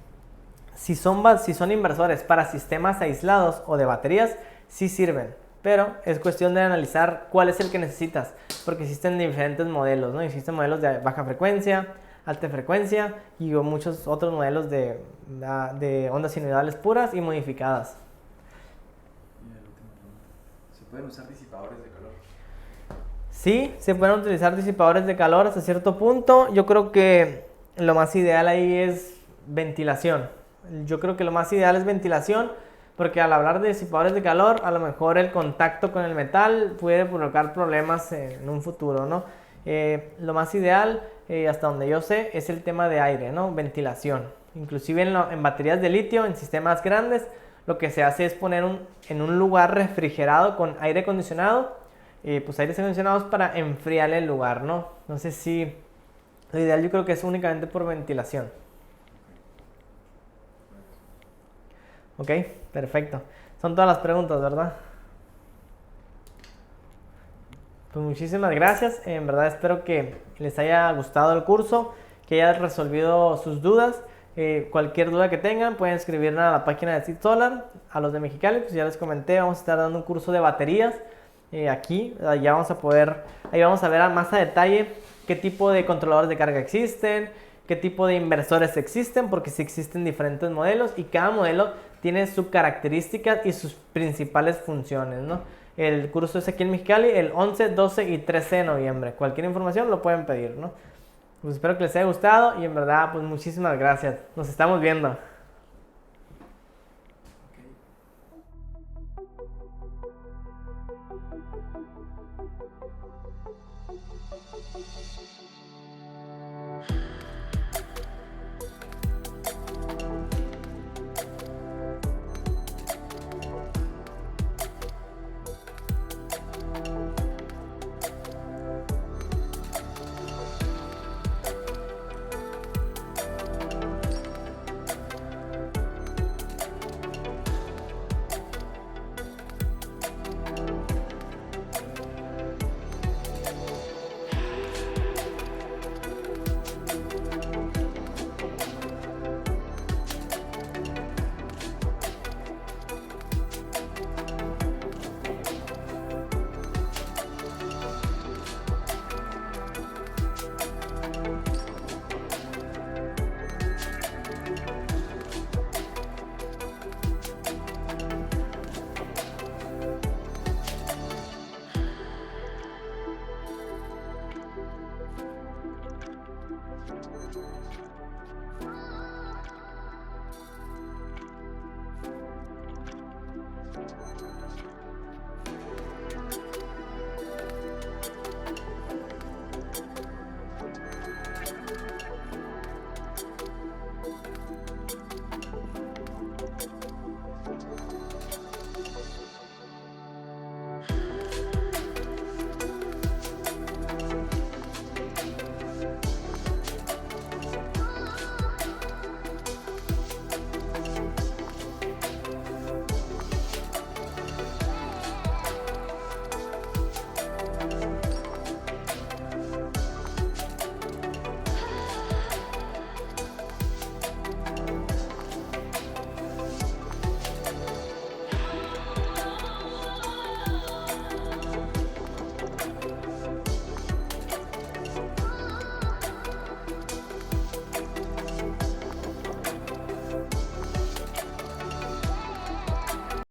Si son inversores para sistemas aislados o de baterías, sí sirven, pero es cuestión de analizar cuál es el que necesitas, porque existen diferentes modelos, ¿no? Existen modelos de baja frecuencia, alta frecuencia y muchos otros modelos de ondas sinusoidales puras y modificadas. ¿Se pueden usar disipadores de calor? Sí, se pueden utilizar disipadores de calor hasta cierto punto. Yo creo que lo más ideal ahí es ventilación. Yo creo que lo más ideal es ventilación, porque al hablar de disipadores de calor, a lo mejor el contacto con el metal puede provocar problemas en un futuro, ¿no? Lo más ideal, hasta donde yo sé, es el tema de aire, ¿no? Ventilación. Inclusive en baterías de litio, en sistemas grandes, lo que se hace es poner en un lugar refrigerado con aire acondicionado, pues aires acondicionados para enfriar el lugar, ¿no? Entonces sí, lo ideal yo creo que es únicamente por ventilación. Ok, perfecto. Son todas las preguntas, ¿verdad? Pues muchísimas gracias. En verdad espero que les haya gustado el curso, que haya resolvido sus dudas. Cualquier duda que tengan pueden escribirla a la página de Seed Solar. A los de Mexicali, pues ya les comenté, vamos a estar dando un curso de baterías aquí. Ya vamos a poder, ahí vamos a ver más a detalle qué tipo de controladores de carga existen, qué tipo de inversores existen, porque sí existen diferentes modelos y cada modelo tiene sus características y sus principales funciones, ¿no? El curso es aquí en Mexicali el 11, 12 y 13 de noviembre. Cualquier información lo pueden pedir, ¿no? Pues espero que les haya gustado y en verdad, pues muchísimas gracias. Nos estamos viendo.